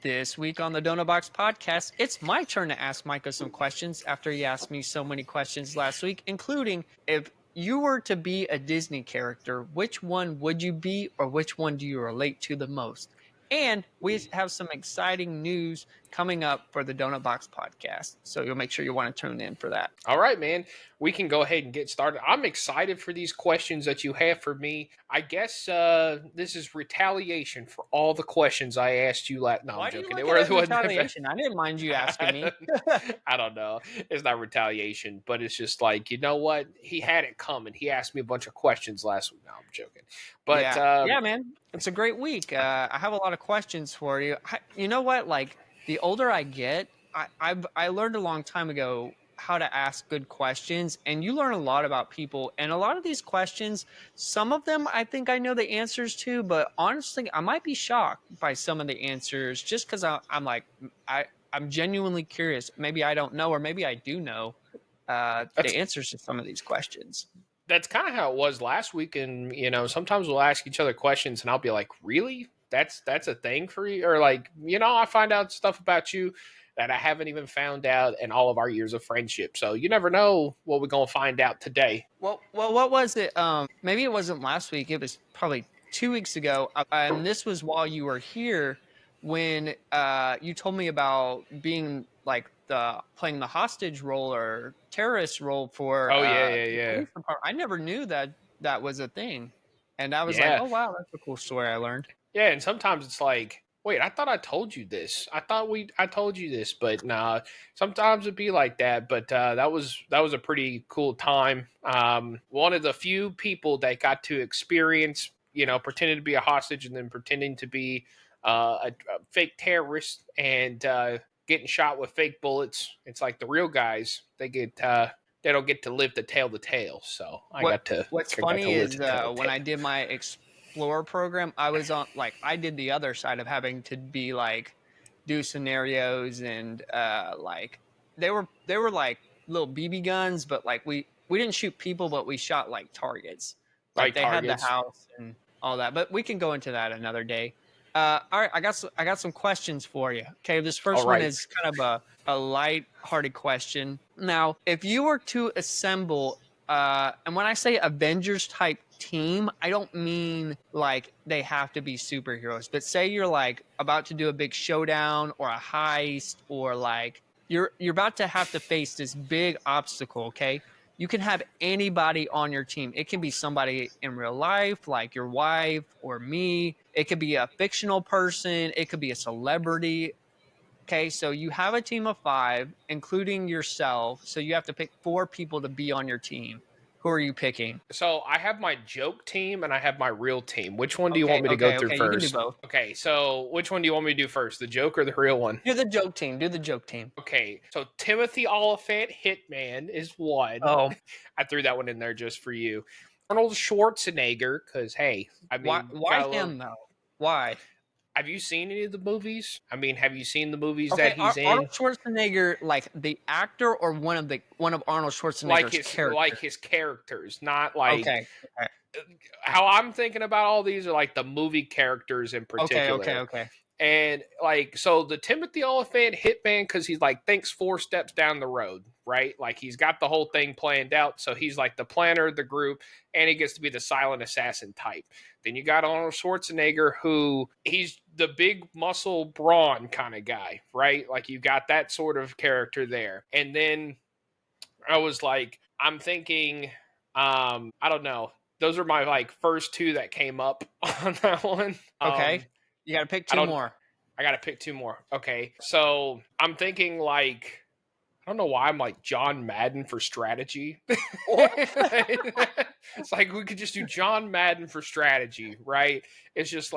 This week on the Donut Box podcast, it's my turn to ask Micah some questions after he asked me so many questions last week, including if you were to be a Disney character, which one would you be or which one do you relate to the most? And we have some exciting news coming up for the Donut Box podcast. So you'll make sure you want to tune in for that. All right, man. We can go ahead and get started. I'm excited for these questions that you have for me. I guess this is retaliation for all the questions I asked you last. No, Why I'm do you joking. look at it as retaliation? I didn't mind you asking me. I don't know. It's not retaliation, but it's just like, you know what? He had it coming. He asked me a bunch of questions last week. No, I'm joking. But yeah, man, it's a great week. I have a lot of questions for you. You know what? Like the older I get, I learned a long time ago how to ask good questions, and you learn a lot about people. And a lot of these questions, some of them I think I know the answers to, but honestly, I might be shocked by some of the answers just because I'm genuinely curious. Maybe I don't know, or maybe I do know the answers to some of these questions. That's kind of how it was last week. And, you know, sometimes we'll ask each other questions and I'll be like, really? That's a thing for you? Or like, you know, I find out stuff about you that I haven't even found out in all of our years of friendship. So you never know what we're going to find out today. Well, what was it? Maybe it wasn't last week. It was probably 2 weeks ago. And this was while you were here when you told me about being like playing the hostage role or terrorist role for. Oh, yeah. I never knew that was a thing. And I was Yeah. like, oh, wow, that's a cool story I learned. Yeah, and sometimes it's like, wait, I thought I told you this. I told you this, but nah. Sometimes it'd be like that. But that was a pretty cool time. One of the few people that got to experience, you know, pretending to be a hostage and then pretending to be a fake terrorist and getting shot with fake bullets. It's like the real guys. They don't get to live to tell the tale. So What's funny is when I did my Explorer program, I was on I did the other side of having to be do scenarios and they were like little BB guns, but we didn't shoot people, but we shot targets. They targets. had the house and all that. But we can go into that another day. All right, I got some questions for you. Okay, this first one is kind of a light-hearted question. Now, if you were to assemble, and when I say Avengers type team, I don't mean they have to be superheroes, but say you're about to do a big showdown or a heist, or you're about to have to face this big obstacle. Okay. You can have anybody on your team. It can be somebody in real life, like your wife or me. It could be a fictional person. It could be a celebrity. Okay, so you have a team of 5, including yourself. So you have to pick 4 people to be on your team. Who are you picking? So I have my joke team and I have my real team. Which one do you want me to go through first? You can do both. Okay, so which one do you want me to do first? The joke or the real one? Do the joke team. Okay, so Timothy Oliphant, Hitman, is one. Oh. I threw that one in there just for you. Arnold Schwarzenegger, because, hey, I mean... Why him, though? Why? Have you seen any of the movies? I mean, have you seen the movies that he's in? Arnold Schwarzenegger, the actor, or one of Arnold Schwarzenegger's characters? Like his characters, not like... Okay. How I'm thinking about all these are the movie characters in particular. Okay. And so the Timothy Oliphant Hitman, because he's thinks 4 steps down the road, right? He's got the whole thing planned out. So he's the planner of the group, and he gets to be the silent assassin type. Then you got Arnold Schwarzenegger, who he's the big muscle brawn kind of guy, right? You got that sort of character there. And then I was I'm thinking, I don't know. Those are my first 2 that came up on that one. Okay. You got to pick 2 more. I got to pick 2 more. Okay. So I'm thinking I don't know why I'm John Madden for strategy. It's we could just do John Madden for strategy, right? It's just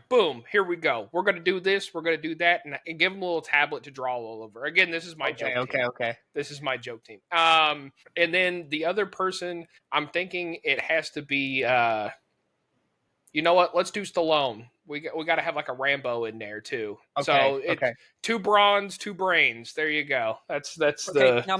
boom, here we go. We're going to do this. We're going to do that. And give them a little tablet to draw all over. Again, this is my joke team. Okay. This is my joke team. And then the other person, I'm thinking it has to be, you know what? Let's do Stallone. We got to have a Rambo in there too. Okay. So 2 brawns, 2 brains. There you go. That's okay. Now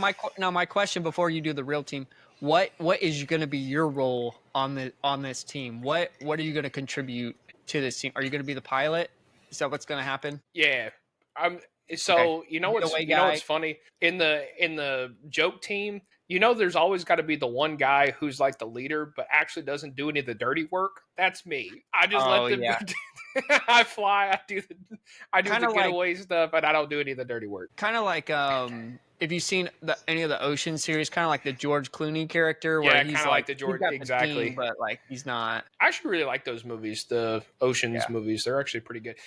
my question before you do the real team: what is going to be your role on this team? What are you going to contribute to this team? Are you going to be the pilot? Is that what's going to happen? Yeah. I'm Okay. so Getaway you know guy. what's funny? In the joke team, there's always got to be the one guy who's like the leader, but actually doesn't do any of the dirty work. That's me. I just Oh let them go. yeah. I fly. I do Kind the of like getaway stuff, and I don't do any of the dirty work. if you've seen any of the Ocean series, kind of like the George Clooney character where Yeah, he's kind of like like the he's George. got the team, Exactly. but like he's not. I actually really like those movies, the Ocean's Yeah. movies. They're actually pretty good.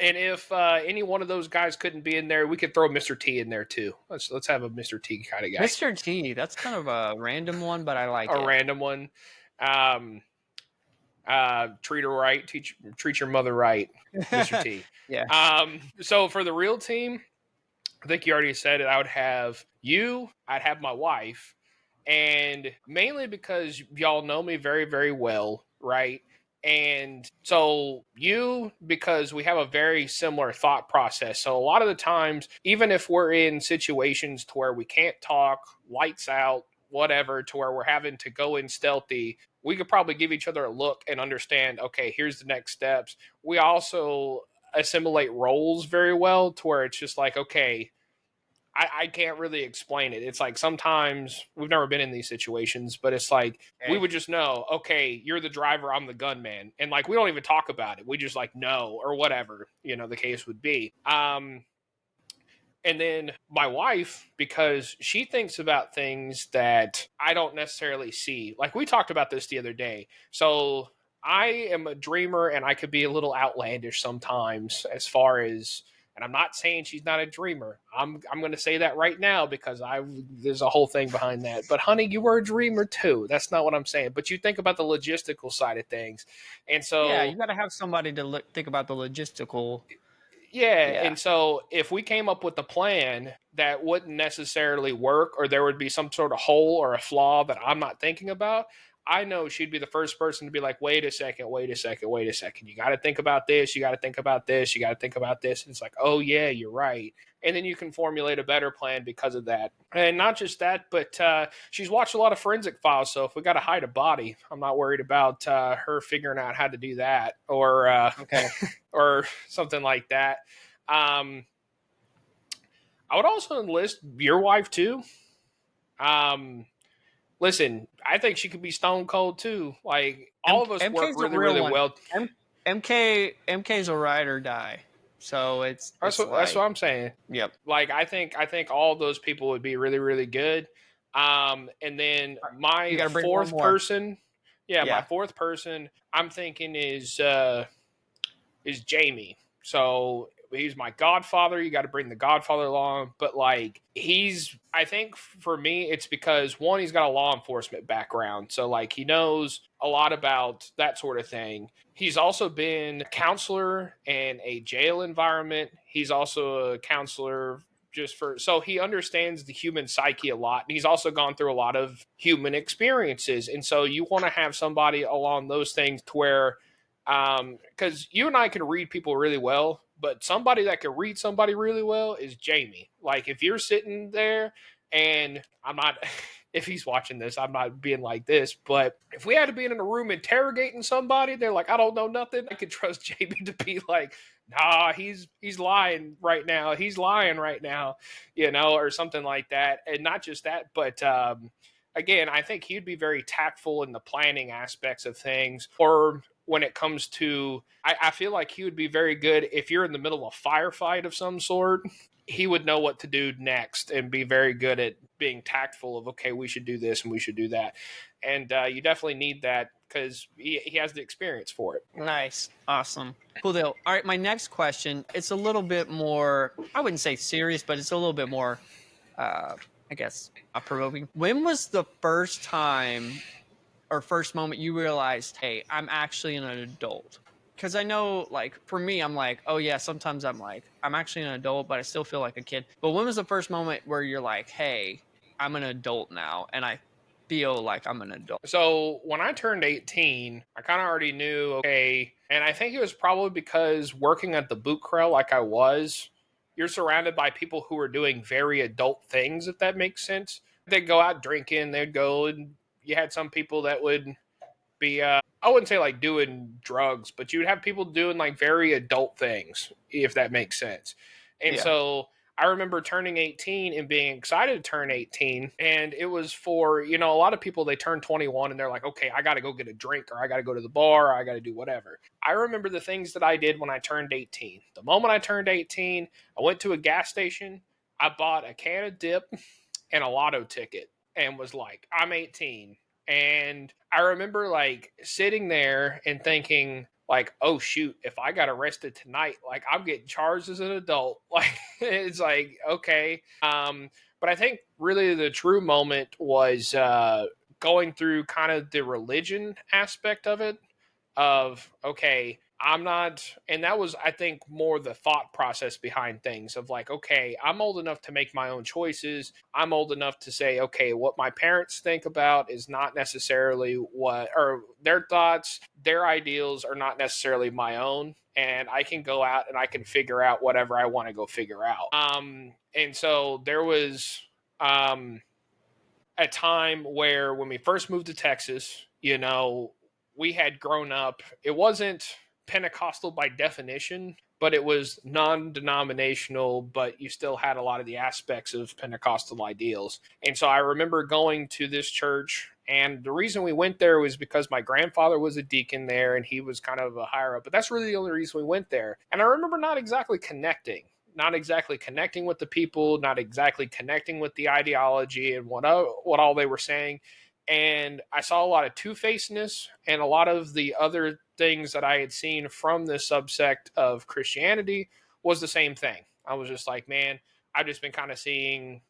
And if any one of those guys couldn't be in there, we could throw Mr. T in there too. Let's have a Mr. T kind of guy. Mr. T, that's kind of a random one, but I like A it. random one. Um, treat her right, treat your mother right, Mr. T. Yeah. So for the real team, I think you already said it. I would have you. I'd have my wife, and mainly because y'all know me very, very well, right? And so you, because we have a very similar thought process. So a lot of the times, even if we're in situations to where we can't talk, lights out, whatever, to where we're having to go in stealthy, we could probably give each other a look and understand, okay, here's the next steps. We also assimilate roles very well to where it's just like, okay, I can't really explain it. It's like sometimes we've never been in these situations, but it's like we Okay. would just know, okay, you're the driver, I'm the gunman. And like we don't even talk about it. We just like know or whatever, the case would be. And then my wife, because she thinks about things that I don't necessarily see. Like we talked about this the other day. So I am a dreamer and I could be a little outlandish sometimes as far as, and I'm not saying she's not a dreamer. I'm going to say that right now because there's a whole thing behind that. But honey, you were a dreamer too. That's not what I'm saying. But you think about the logistical side of things. And Yeah, so you got to have somebody to think about the logistical. yeah, Yeah. and so if we came up with a plan that wouldn't necessarily work, or there would be some sort of hole or a flaw that I'm not thinking about, I know she'd be the first person to be like, wait a second, wait a second, wait a second. You got to think about this. You got to think about this. You got to think about this. And it's like, oh, yeah, you're right. And then you can formulate a better plan because of that. And not just that, but she's watched a lot of forensic files. So if we got to hide a body, I'm not worried about her figuring out how to do that or Okay. or something like that. I would also enlist your wife too. Listen, I think she could be stone cold too. Like all of us work MK's a really, real really one. well. MK's a ride or die. So it's That's like, what I'm saying. yep. Like I think all those people would be really, really good. And then You my got to bring one fourth more. person, yeah, my Yeah. fourth person, I'm thinking is Jamie. So he's my godfather. You got to bring the godfather along. But like I think for me, it's because one, he's got a law enforcement background. So like he knows a lot about that sort of thing. He's also been a counselor in a jail environment. He's also a counselor so he understands the human psyche a lot. And he's also gone through a lot of human experiences. And so you want to have somebody along those things to where because you and I can read people really well, but somebody that can read somebody really well is Jamie. Like if you're sitting there and I'm not if he's watching this, I'm not being like this, but if we had to be in a room interrogating somebody, they're like, I don't know nothing. I could trust Jamie to be like, nah, he's lying right now. He's lying right now, or something like that. And not just that, but again, I think he'd be very tactful in the planning aspects of things. Or when it comes to, I feel like he would be very good if you're in the middle of a firefight of some sort. He would know what to do next and be very good at being tactful of, okay, we should do this and we should do that. And you definitely need that because he has the experience for it. Nice. Awesome. Cool deal. All right. My next question, it's a little bit more, I wouldn't say serious, but it's a little bit more, I guess, provoking. When was the first time or first moment you realized, hey, I'm actually an adult? Because I know, like, for me, I'm like, oh, yeah, sometimes I'm like, I'm actually an adult, but I still feel like a kid. But when was the first moment where you're like, hey, I'm an adult now, and I feel like I'm an adult? So when I turned 18, I kind of already knew, okay, and I think it was probably because working at the boot corral like I was, you're surrounded by people who are doing very adult things, if that makes sense. They'd go out drinking, they'd go, and you had some people that would be I wouldn't say like doing drugs, but you would have people doing like very adult things, if that makes sense. And Yeah. so I remember turning 18 and being excited to turn 18. And it was for, a lot of people, they turn 21 and they're like, okay, I got to go get a drink, or I got to go to the bar, or I got to do whatever. I remember the things that I did when I turned 18. The moment I turned 18, I went to a gas station, I bought a can of dip and a lotto ticket, and was like, I'm 18. And I remember like sitting there and thinking, like, oh shoot, if I got arrested tonight, like I'm getting charged as an adult. Like it's like, okay. But I think really the true moment was going through kind of the religion aspect of it, of okay, I'm not, and that was, I think, more the thought process behind things of like, okay, I'm old enough to make my own choices. I'm old enough to say, okay, what my parents think about is not necessarily what, or their thoughts, their ideals are not necessarily my own. And I can go out and I can figure out whatever I want to go figure out. And so there was a time where when we first moved to Texas, we had grown up. It wasn't Pentecostal by definition, but it was non-denominational, but you still had a lot of the aspects of Pentecostal ideals. And so I remember going to this church, and the reason we went there was because my grandfather was a deacon there and he was kind of a higher up, but that's really the only reason we went there. And I remember not exactly connecting with the people, not exactly connecting with the ideology and what all they were saying. And I saw a lot of two-facedness and a lot of the other things that I had seen from this subsect of Christianity was the same thing. I was just like, man, I've just been kind of seeing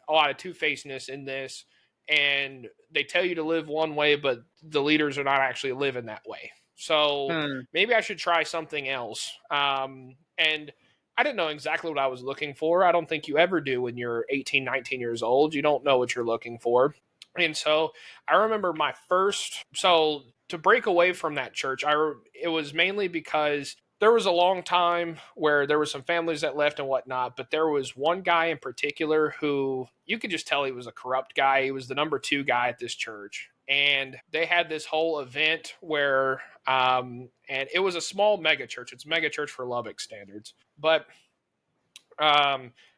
a lot of two-facedness in this, and they tell you to live one way, but the leaders are not actually living that way. So maybe I should try something else. And I didn't know exactly what I was looking for. I don't think you ever do when you're 18, 19 years old. You don't know what you're looking for. And so I remember so to break away from that church, it was mainly because there was a long time where there were some families that left and whatnot, but there was one guy in particular who you could just tell he was a corrupt guy. He was the number 2 guy at this church. And they had this whole event where, and it was a small mega church. It's a mega church for Lubbock standards. But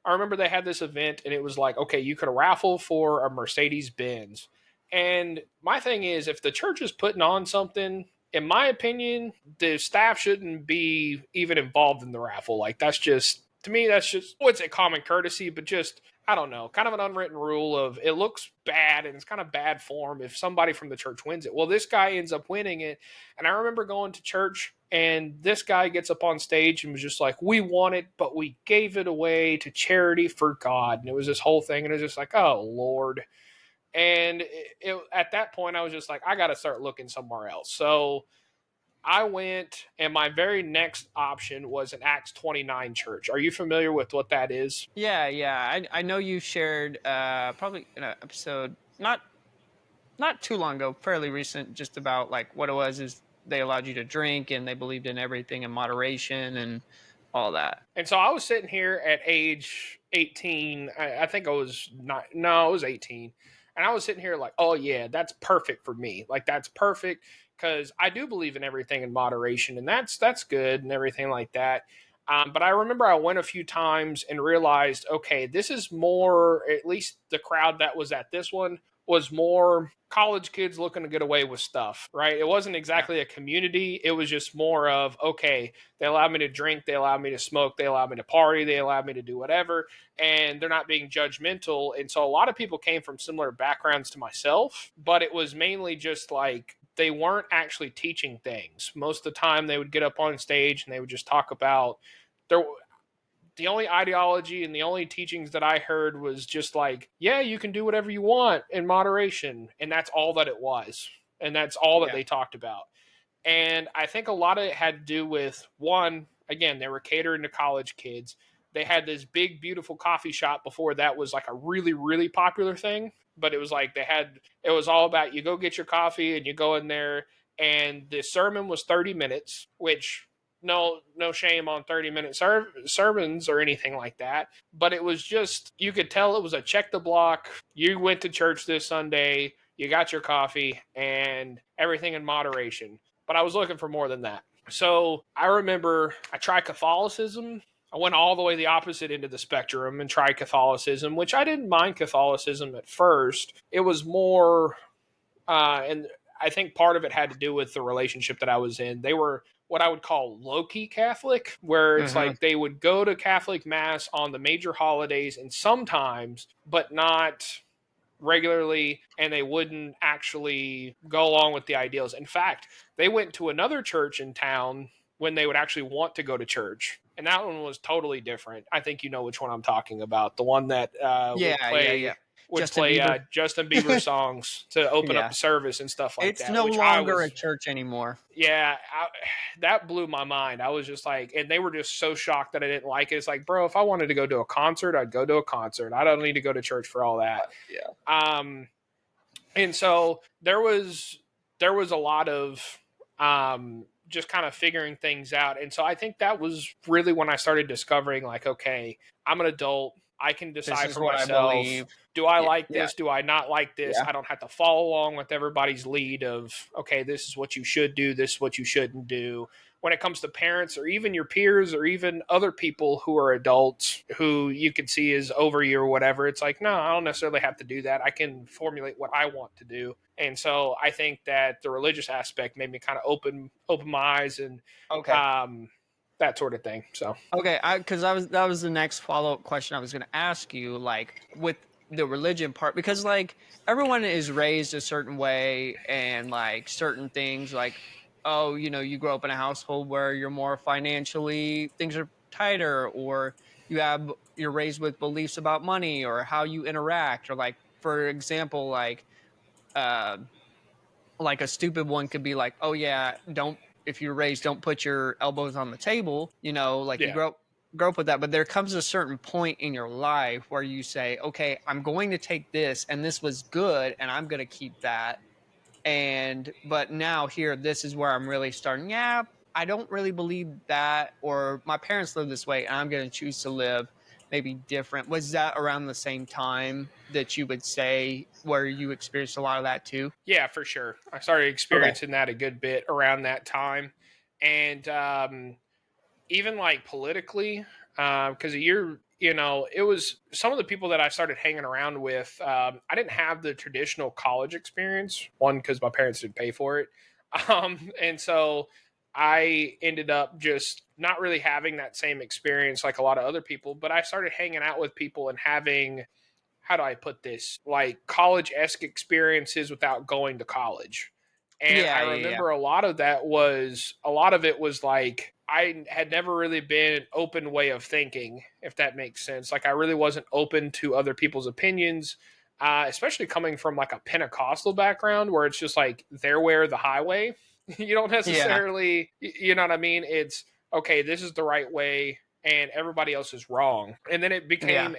I remember they had this event, and it was like, okay, you could raffle for a Mercedes Benz. And my thing is, if the church is putting on something, in my opinion, the staff shouldn't be even involved in the raffle. Like, that's just, to me, that's just, what's a common courtesy, but just, I don't know, kind of an unwritten rule of it looks bad and it's kind of bad form if somebody from the church wins it. Well, this guy ends up winning it. And I remember going to church, and this guy gets up on stage and was just like, we won it, but we gave it away to charity for God. And it was this whole thing. And it was just like, oh, Lord. And at that point, I was just like, I got to start looking somewhere else. So I went, and my very next option was an Acts 29 church. Are you familiar with what that is? Yeah. I know you shared probably in an episode not too long ago, fairly recent, just about like what it was is they allowed you to drink and they believed in everything in moderation and all that. And so I was sitting here at age 18. I think I was not, no, I was 18. And I was sitting here like, oh, yeah, that's perfect for me. Like, that's perfect because I do believe in everything in moderation, and that's good and everything like that. But I remember I went a few times and realized, okay, this is more, at least the crowd that was at this one was more college kids looking to get away with stuff, right? It wasn't exactly a community. It was just more of, okay, they allow me to drink, they allow me to smoke, they allow me to party, they allow me to do whatever, and they're not being judgmental. And so a lot of people came from similar backgrounds to myself, but it was mainly just like they weren't actually teaching things. Most of the time they would get up on stage and they would just talk about their, the only ideology and the only teachings that I heard was just like, yeah, you can do whatever you want in moderation. And that's all that it was. And that's all that they talked about. And I think a lot of it had to do with, one, again, they were catering to college kids. They had this big, beautiful coffee shop before that was like a really, really popular thing. But it was like it was all about you go get your coffee and you go in there. And the sermon was 30 minutes, which no shame on 30-minute sermons or anything like that, but it was just, you could tell it was a check the block. You went to church this Sunday, you got your coffee, and everything in moderation. But I was looking for more than that. So I remember I tried Catholicism. I went all the way the opposite end of the spectrum and tried Catholicism, which I didn't mind Catholicism at first. It was more, and I think part of it had to do with the relationship that I was in. They were what I would call low-key Catholic, where it's like they would go to Catholic Mass on the major holidays and sometimes, but not regularly, and they wouldn't actually go along with the ideals. In fact, they went to another church in town when they would actually want to go to church. And that one was totally different. I think you know which one I'm talking about. The one that would play Justin Bieber songs to open up the service and stuff like it's that. no longer a church anymore. Yeah, that blew my mind. I was just like, and they were just so shocked that I didn't like it. It's like, bro, if I wanted to go to a concert, I'd go to a concert. I don't need to go to church for all that. And so there was a lot of just kind of figuring things out. And so I think that was really when I started discovering, like, okay, I'm an adult. I can decide for myself. Do I like this? Do I not like this? I don't have to follow along with everybody's lead of, okay, this is what you should do. This is what you shouldn't do. When it comes to parents or even your peers or even other people who are adults who you can see as over you or whatever, it's like, no, I don't necessarily have to do that. I can formulate what I want to do. And so I think that the religious aspect made me kind of open my eyes and that sort of thing. So because that was the next follow-up question I was going to ask you, like with the religion part, because like everyone is raised a certain way and like certain things like, oh, you know, you grow up in a household where you're more financially, things are tighter, or you're raised with beliefs about money or how you interact, or like, for example, like a stupid one could be like, oh yeah, if you're raised, don't put your elbows on the table, you know, like you grow up with that. But there comes a certain point in your life where you say, okay, I'm going to take this and this was good and I'm going to keep that. But now here, this is where I'm really starting. Yeah, I don't really believe that, or my parents live this way and I'm going to choose to live maybe different. Was that around the same time that you would say where you experienced a lot of that too? Yeah, for sure. I started experiencing that a good bit around that time. And even like politically, because it was some of the people that I started hanging around with. I didn't have the traditional college experience, one, because my parents didn't pay for it. And so I ended up just not really having that same experience like a lot of other people, but I started hanging out with people and having, how do I put this, like college-esque experiences without going to college. And I remember a lot of it was like, I had never really been an open way of thinking, if that makes sense. Like I really wasn't open to other people's opinions, especially coming from like a Pentecostal background where it's just like their way or the highway. You don't necessarily, you know what I mean? It's, okay, this is the right way and everybody else is wrong. And then it became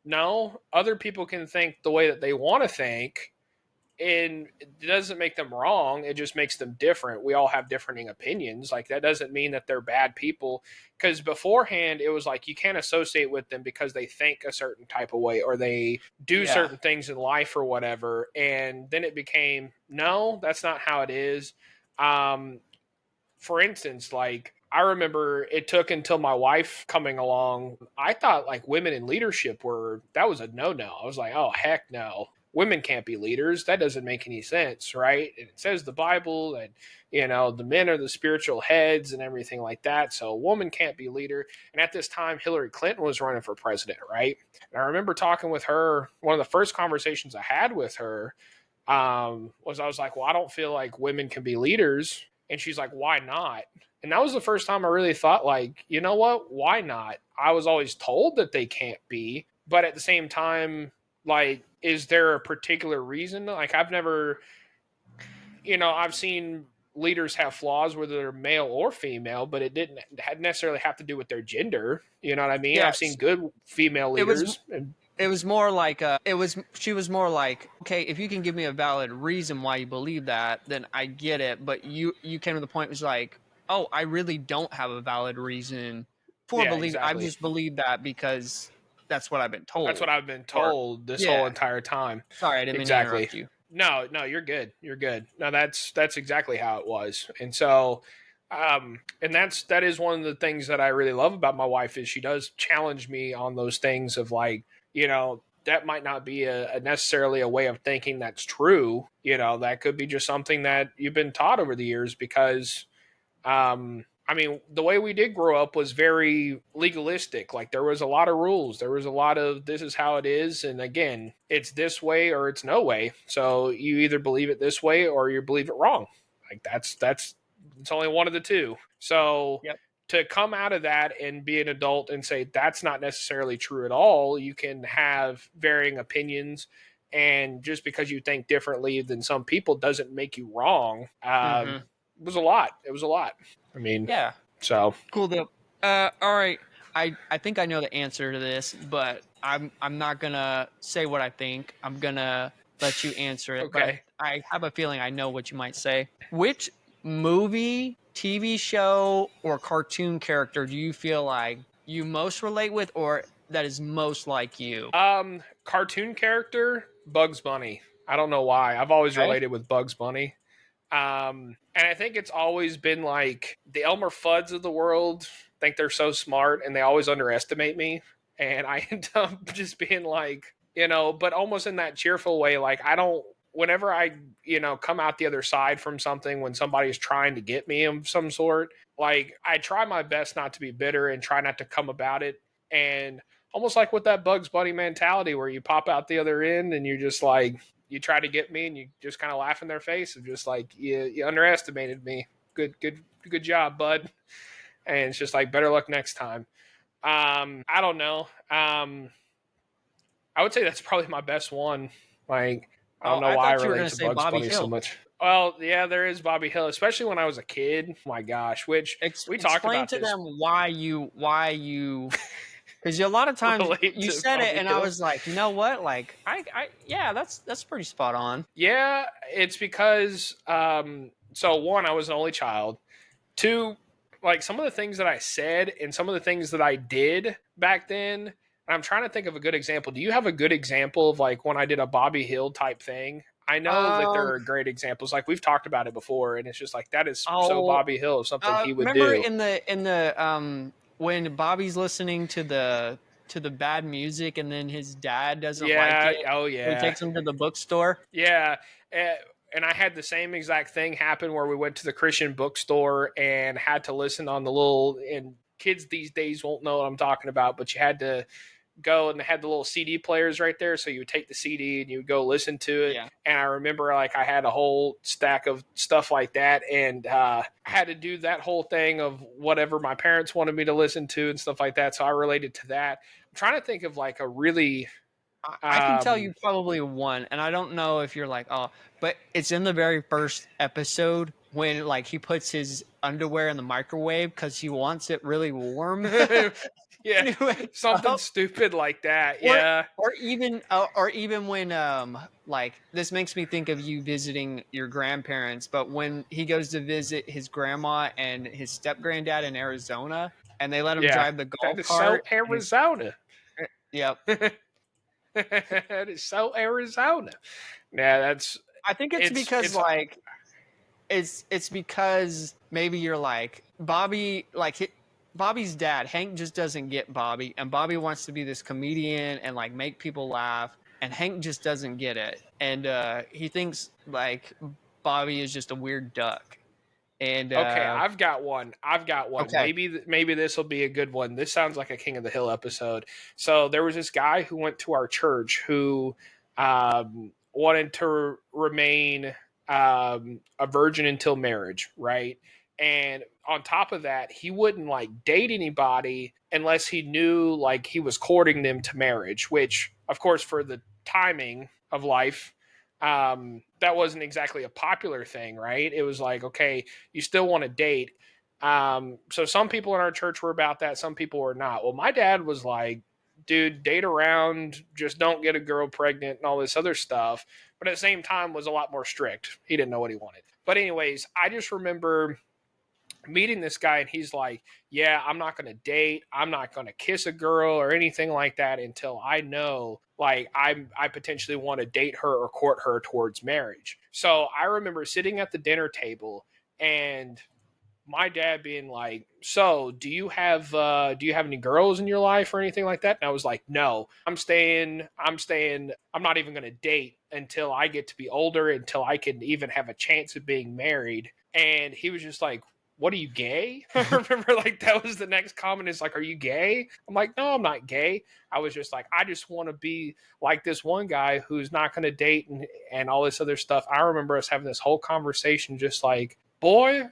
no, other people can think the way that they want to think, and it doesn't make them wrong. It just makes them different. We all have differing opinions. Like that doesn't mean that they're bad people, because beforehand it was like you can't associate with them because they think a certain type of way or they do certain things in life or whatever. And then it became, no, that's not how it is. For instance, like I remember it took until my wife coming along. I thought like women in leadership that was a no-no. I was like, oh, heck no. Women can't be leaders. That doesn't make any sense, right? And it says the Bible and, the men are the spiritual heads and everything like that. So a woman can't be leader. And at this time, Hillary Clinton was running for president, right? And I remember talking with her. One of the first conversations I had with her was I was like, well, I don't feel like women can be leaders. And she's like, why not? And that was the first time I really thought, like, you know what? Why not? I was always told that they can't be. But at the same time, like, is there a particular reason? Like, I've never, I've seen leaders have flaws, whether they're male or female, but it didn't necessarily have to do with their gender. You know what I mean? Yes. I've seen good female leaders. It was more like she was more like, okay, if you can give me a valid reason why you believe that, then I get it. But you came to the point was like, oh, I really don't have a valid reason for believing. Exactly. I just believe that because that's what I've been told. That's what I've been told this whole entire time. Sorry, I didn't mean to interrupt you. No, you're good. You're good. No, that's exactly how it was. And so, and that is one of the things that I really love about my wife is she does challenge me on those things of like, that might not be a necessarily a way of thinking that's true. That could be just something that you've been taught over the years because, I mean, the way we did grow up was very legalistic. Like there was a lot of rules. There was a lot of this is how it is, and again, it's this way or it's no way. So you either believe it this way or you believe it wrong. Like that's it's only one of the two. So Yep. to come out of that and be an adult and say that's not necessarily true at all, you can have varying opinions. And just because you think differently than some people doesn't make you wrong. It was a lot. It was a lot. I mean, Yeah. so Cool deal. All right. I think I know the answer to this, but I'm not gonna say what I think. I'm gonna let you answer it. But okay. I have a feeling I know what you might say. Which movie, TV show, or cartoon character do you feel like you most relate with, or that is most like you? Cartoon character Bugs Bunny. I don't know why. I've always Okay. related with Bugs Bunny. And I think it's always been like the Elmer Fuds of the world think they're so smart and they always underestimate me. And I end up just being like, but almost in that cheerful way. Like, I don't, whenever I, come out the other side from something when somebody's trying to get me of some sort, like, I try my best not to be bitter and try not to come about it. And almost like with that Bugs Bunny mentality where you pop out the other end and you're just like, you try to get me and you just kind of laugh in their face and just like you underestimated me. Good job, bud. And it's just like better luck next time. I don't know. I would say that's probably my best one. Like I Oh, don't know I why I thought you were relate gonna to say Bugs Bobby Bunny so Hill. much. Well, yeah, there is Bobby Hill, especially when I was a kid. Oh my gosh, which we talked Explain about to this. them why you because a lot of times Relate you to said it, Bobby and I Hill. was like, you know what? Like, yeah, that's pretty spot on. Yeah, it's because so one, I was an only child. Two, like some of the things that I said and some of the things that I did back then. And I'm trying to think of a good example. Do you have a good example of like when I did a Bobby Hill type thing? I know that Um, there are great examples. Like we've talked about it before, and it's just like that is so I'll Bobby Hill of something he would remember do. in the when Bobby's listening to the bad music, and then his dad doesn't like Yeah. it, Oh so he yeah. takes him to the bookstore. Yeah. And I had the same exact thing happen where we went to the Christian bookstore and had to listen on the little, and kids these days won't know what I'm talking about, but you had to go and they had the little CD players right there. So you would take the CD and you would go listen to it. Yeah, And I remember like I had a whole stack of stuff like that. And I had to do that whole thing of whatever my parents wanted me to listen to and stuff like that. So I related to that. I'm trying to think of like a really, I can tell you um, probably one, and I don't know if you're like, oh, but it's in the very first episode when like he puts his underwear in the microwave because he wants it really warm. yeah, Anyway, something stupid like that. or Yeah. or even when like this makes me think of you visiting your grandparents, but when he goes to visit his grandma and his step granddad in Arizona, and they let him Yeah. drive the That golf is so cart, and he's Arizona. yep. That is so Arizona. Yeah, that's I think it's because it's like it's because maybe you're like Bobby, like Bobby's dad, Hank just doesn't get Bobby, and Bobby wants to be this comedian and like make people laugh, and Hank just doesn't get it, and he thinks like Bobby is just a weird duck, and okay. I've got one. I've got one. okay, Maybe this will be a good one. This sounds like a King of the Hill episode. So there was this guy who went to our church who wanted to remain a virgin until marriage, right? And on top of that, he wouldn't like date anybody unless he knew like he was courting them to marriage, which of course for the timing of life, that wasn't exactly a popular thing, right? It was like, okay, you still want to date. So some people in our church were about that, some people were not. Well, my dad was like, dude, date around, just don't get a girl pregnant and all this other stuff. But at the same time was a lot more strict. He didn't know what he wanted. But anyways, I just remember meeting this guy, and he's like, yeah, I'm not going to date, I'm not going to kiss a girl or anything like that until I know like I potentially want to date her or court her towards marriage. So I remember sitting at the dinner table and my dad being like, so do you have any girls in your life or anything like that? And I was like, no, I'm not even going to date until I get to be older, until I can even have a chance of being married. And he was just like, what, are you gay? I remember like that was the next comment, is like, are you gay? I'm like, no, I'm not gay. I was just like, I just want to be like this one guy who's not going to date and all this other stuff. I remember us having this whole conversation just like, boy,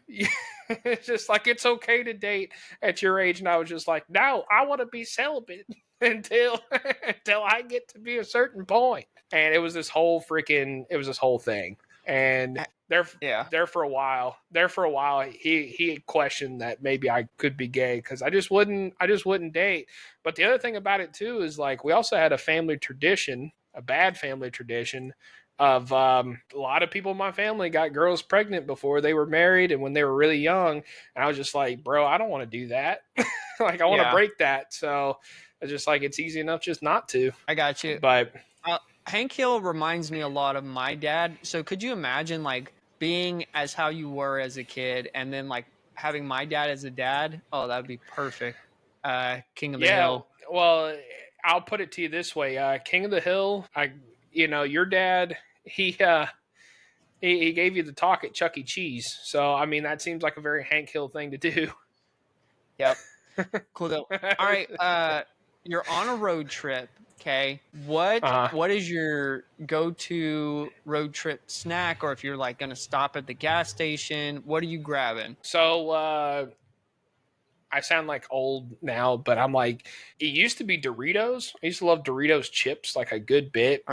it's just like, it's okay to date at your age. And I was just like, no, I want to be celibate until I get to be a certain point. And it was this whole thing. And there for a while, he questioned that maybe I could be gay because I just wouldn't date. But the other thing about it too is like, we also had a family tradition, a bad family tradition, of a lot of people in my family got girls pregnant before they were married and when they were really young. And I was just like, bro, I don't want to do that. Like, I want to break that. So it's just like, it's easy enough just not to. I got you. But Hank Hill reminds me a lot of my dad. So could you imagine like being as how you were as a kid and then like having my dad as a dad? Oh, that would be perfect. King of the Hill. Well, I'll put it to you this way. King of the Hill, your dad, he gave you the talk at Chuck E. Cheese. So, I mean, that seems like a very Hank Hill thing to do. Yep. Cool though. All right. You're on a road trip. Okay. What is your go-to road trip snack? Or if you're like going to stop at the gas station, what are you grabbing? So, I sound like old now, but I'm like, it used to be Doritos. I used to love Doritos chips like a good bit.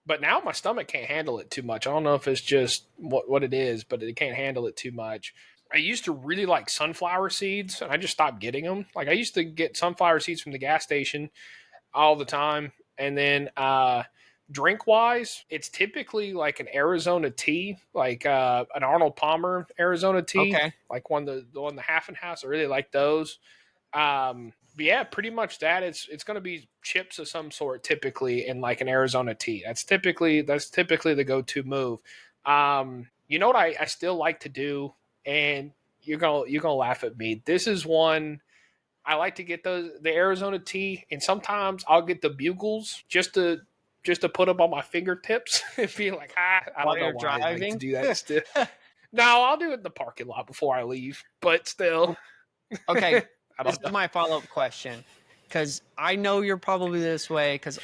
But now my stomach can't handle it too much. I don't know if it's just what it is, but it can't handle it too much. I used to really like sunflower seeds, and I just stopped getting them. Like, I used to get sunflower seeds from the gas station all the time. And then drink wise, it's typically like an Arizona tea, like an Arnold Palmer Arizona tea, like the one the half and half. I really like those. But yeah, pretty much that. It's going to be chips of some sort, typically, in like an Arizona tea. That's typically the go-to move. You know what I still like to do, and you're gonna laugh at me. This is one I like to get, the Arizona tea, and sometimes I'll get the bugles just to put them on my fingertips and be like, I don't know why I like to do that. Still, no, I'll do it in the parking lot before I leave. But still, okay. This is my follow-up question, because I know you're probably this way because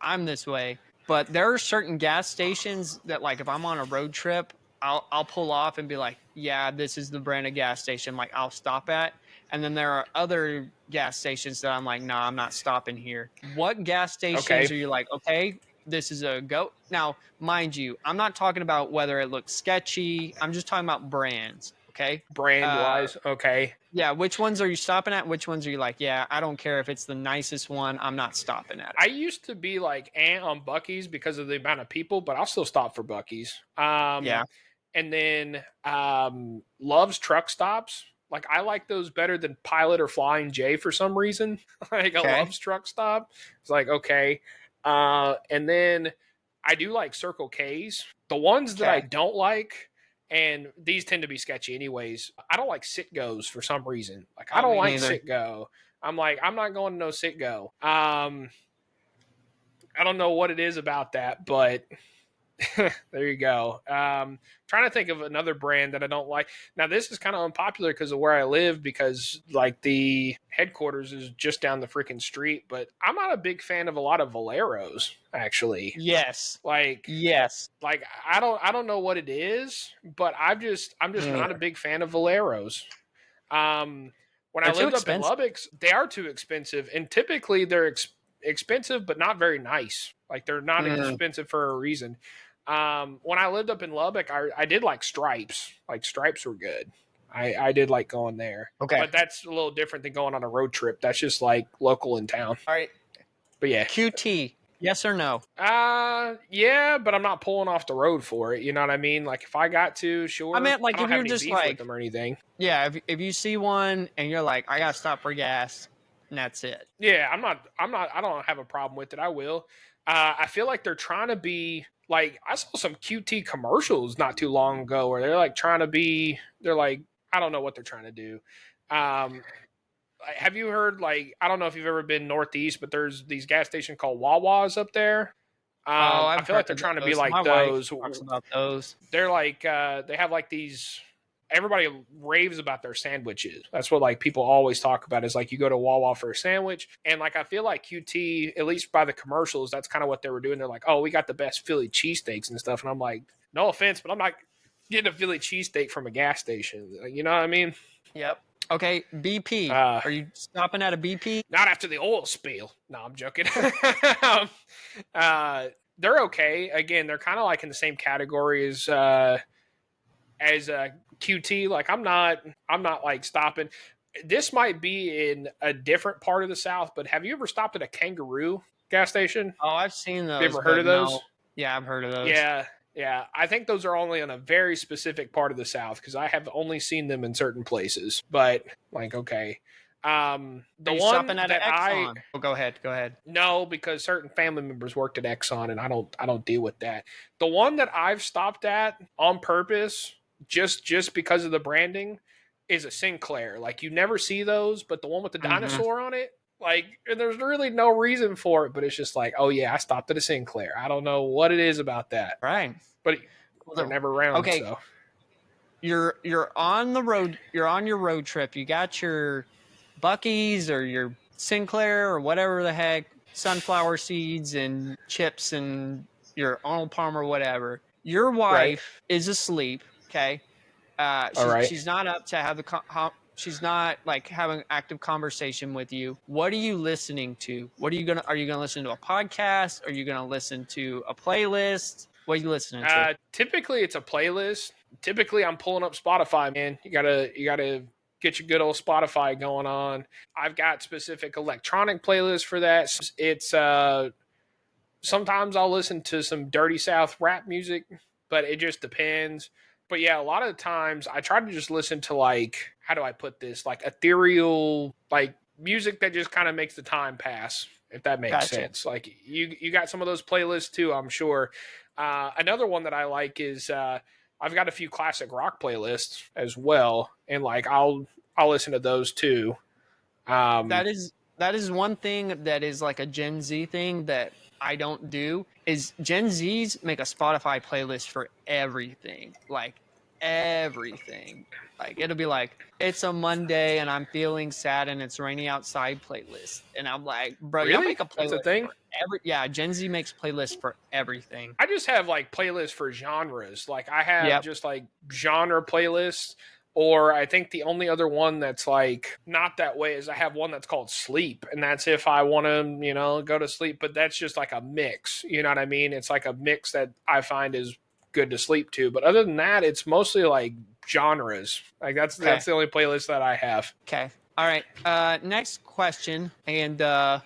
I'm this way. But there are certain gas stations that, like, if I'm on a road trip, I'll pull off and be like, yeah, this is the brand of gas station like I'll stop at. And then there are other gas stations that I'm like, nah, I'm not stopping here. What gas stations are you like, okay, this is a go? Now, mind you, I'm not talking about whether it looks sketchy. I'm just talking about brands. Okay. Brand wise. Okay. Yeah. Which ones are you stopping at? Which ones are you like, yeah, I don't care if it's the nicest one, I'm not stopping at it. I used to be like on Buc-ee's because of the amount of people, but I'll still stop for Buc-ee's. Yeah. And then Love's Truck Stops. Like, I like those better than Pilot or Flying J for some reason. Like, a Love's Truck Stop. It's like, okay. And then I do like Circle K's. The ones that I don't like, and these tend to be sketchy anyways, I don't like Sit-Go's for some reason. Like, I don't like Sit-Go. I'm like, I'm not going to no Sit-Go. I don't know what it is about that, but there you go. Trying to think of another brand that I don't like. Now, this is kind of unpopular because of where I live, because like the headquarters is just down the freaking street, but I'm not a big fan of a lot of Valeros, actually. Yes. Like, I don't know what it is, but I'm just not a big fan of Valeros. When I lived up in Lubbock, they are too expensive, and typically they're expensive but not very nice. Like, they're not expensive for a reason. When I lived up in Lubbock, I did like Stripes. Like, Stripes were good. I did like going there. Okay. But that's a little different than going on a road trip. That's just like local in town. All right. But yeah. QT. Yes or no? Yeah, but I'm not pulling off the road for it. You know what I mean? Like if I got to, I sure. meant I like don't if have you're any just beef with like, them or anything. yeah, if you see one and you're like, I gotta stop for gas, and that's it. Yeah, I don't have a problem with it. I will. I feel like they're trying to be like, I saw some QT commercials not too long ago where they're like trying to be, they're like, I don't know what they're trying to do. Um, have you heard, like, I don't know if you've ever been Northeast, but there's these gas stations called Wawas up there. Oh, I I've feel heard like they're of trying to be those. My like wife those. talks about those. They're like, they have like these, everybody raves about their sandwiches. That's what like people always talk about, is like you go to Wawa for a sandwich. And like I feel like QT, at least by the commercials, that's kind of what they were doing. They're like, oh, we got the best Philly cheesesteaks and stuff. And I'm like, no offense, but I'm not getting a Philly cheesesteak from a gas station. You know what I mean? Yep. Okay, BP. Uh, Are you stopping at a BP? Not after the oil spill. No, I'm joking. um, they're okay. Again, they're kind of like in the same category as QT. Like I'm not like stopping. This might be in a different part of the South, but have you ever stopped at a Kangaroo gas station? Oh, I've seen Have you those, ever heard but of those? no. Yeah, I've heard of those. Yeah, yeah. I think those are only in a very specific part of the South because I have only seen them in certain places. But like, okay. Are The you one stopping at an that I Exxon? Oh, go ahead. Go ahead. no, because certain family members worked at Exxon, and I don't deal with that. The one that I've stopped at on purpose, just because of the branding, is a Sinclair. Like you never see those, but the one with the Mm-hmm. dinosaur on it, like and there's really no reason for it, but it's just like, oh yeah, I stopped at a Sinclair. I don't know what it is about that, Right. but they're Well, never around. okay, So you're on the road. You're on your road trip. You got your Bucky's or your Sinclair or whatever the heck, sunflower seeds and chips and your Arnold Palmer, whatever. Your right, wife is asleep. Okay, all right. she's not up to have she's not like having active conversation with you. What are you listening to? Are you gonna listen to a podcast? Are you gonna listen to a playlist? What are you listening to? Typically it's a playlist. Typically I'm pulling up Spotify, man. You gotta get your good old Spotify going on. I've got specific electronic playlists for that. It's sometimes I'll listen to some dirty South rap music, but it just depends. But yeah, a lot of the times I try to just listen to, like, how do I put this? Like ethereal, like music that just kind of makes the time pass, if that makes Gotcha. sense. Like you got some of those playlists too, I'm sure. Another one that I like is I've got a few classic rock playlists as well, and like I'll listen to those too. Um, That is one thing that is like a Gen Z thing that I don't do is Gen Zs make a Spotify playlist for everything. Like everything. Like it'll be like it's a Monday and I'm feeling sad and it's raining outside playlist. And I'm like, bro, y'all really, make a that's a playlist thing. for Gen Z makes playlists for everything. I just have like playlists for genres. Like I have Yep. just like genre playlists. Or I think the only other one that's like not that way is I have one that's called sleep. And that's if I want to, go to sleep. But that's just like a mix. You know what I mean? It's like a mix that I find is good to sleep to. But other than that, it's mostly like genres. Like Okay. that's the only playlist that I have. Okay. All right. Next question, and I'll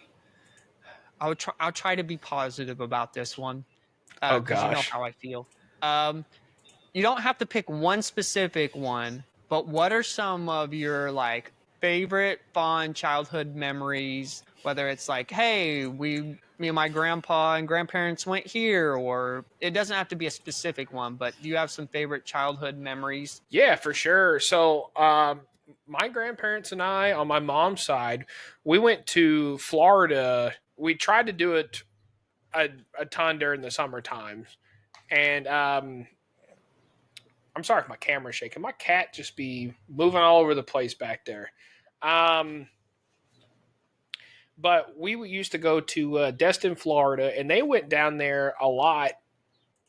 try to be positive about this one Oh because you know gosh. how I feel. Um, you don't have to pick one specific one, but what are some of your like favorite fond childhood memories? Whether it's like, hey, me and my grandpa and grandparents went here, or it doesn't have to be a specific one, but do you have some favorite childhood memories? Yeah, for sure. So, my grandparents and I, on my mom's side, we went to Florida. We tried to do it a ton during the summertime. And I'm sorry if my camera's shaking. My cat just be moving all over the place back there. Um, but we used to go to Destin, Florida, and they went down there a lot.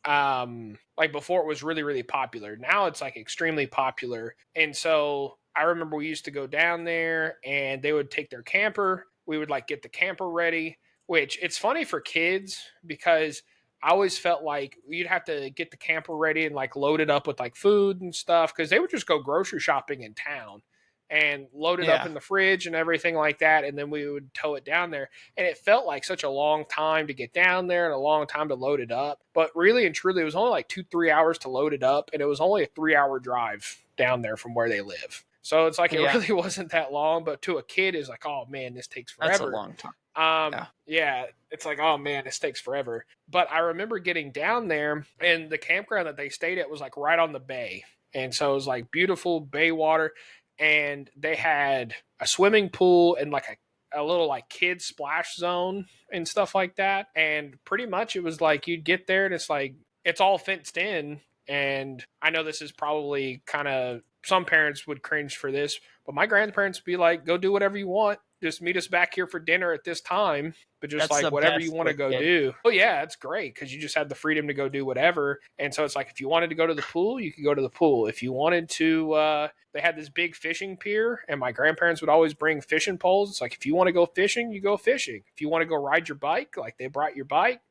Like before it was really, really popular. Now it's like extremely popular. And so I remember we used to go down there and they would take their camper. We would like get the camper ready, which it's funny for kids because I always felt like you'd have to get the camper ready and like load it up with like food and stuff because they would just go grocery shopping in town. and load it up in the fridge and everything like that, and then we would tow it down there. And it felt like such a long time to get down there and a long time to load it up. But really and truly, it was only like 2-3 hours to load it up, and it was only a 3-hour drive down there from where they live. So it's like it really wasn't that long, but to a kid, it's like, oh man, this takes forever. That's a long time. Yeah, it's like, oh man, this takes forever. But I remember getting down there, and the campground that they stayed at was like right on the bay. And so it was like beautiful bay water. And they had a swimming pool and like a little like kid splash zone and stuff like that. And pretty much it was like you'd get there and it's like it's all fenced in. And I know this is probably kind of, some parents would cringe for this, but my grandparents would be like, go do whatever you want. Just meet us back here for dinner at this time, but just like whatever you want to go do. Oh yeah, it's great because you just had the freedom to go do whatever. And so it's like if you wanted to go to the pool, you could go to the pool. If you wanted to, they had this big fishing pier, and my grandparents would always bring fishing poles. It's like if you want to go fishing, you go fishing. If you want to go ride your bike, like they brought your bike.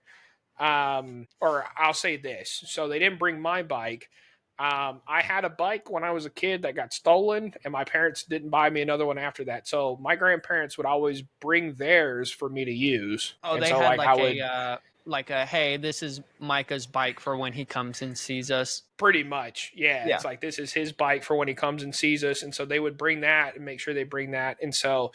Or I'll say this: so they didn't bring my bike. I had a bike when I was a kid that got stolen, and my parents didn't buy me another one after that. So my grandparents would always bring theirs for me to use. Oh, and they so, had like a hey, this is Micah's bike for when he comes and sees us. Pretty much, yeah. It's like this is his bike for when he comes and sees us, and so they would bring that and make sure they bring that. And so,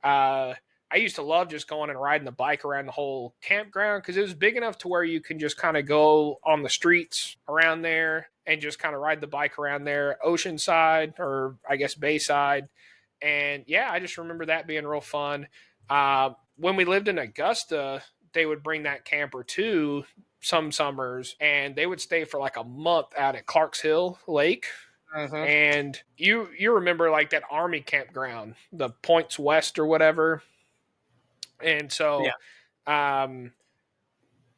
I used to love just going and riding the bike around the whole campground because it was big enough to where you can just kind of go on the streets around there and just kind of ride the bike around there, Oceanside or I guess Bayside. And yeah, I just remember that being real fun. When we lived in Augusta, they would bring that camper too some summers, and they would stay for like a month out at Clarks Hill Lake. And you remember like that Army campground, the Points West or whatever. And so I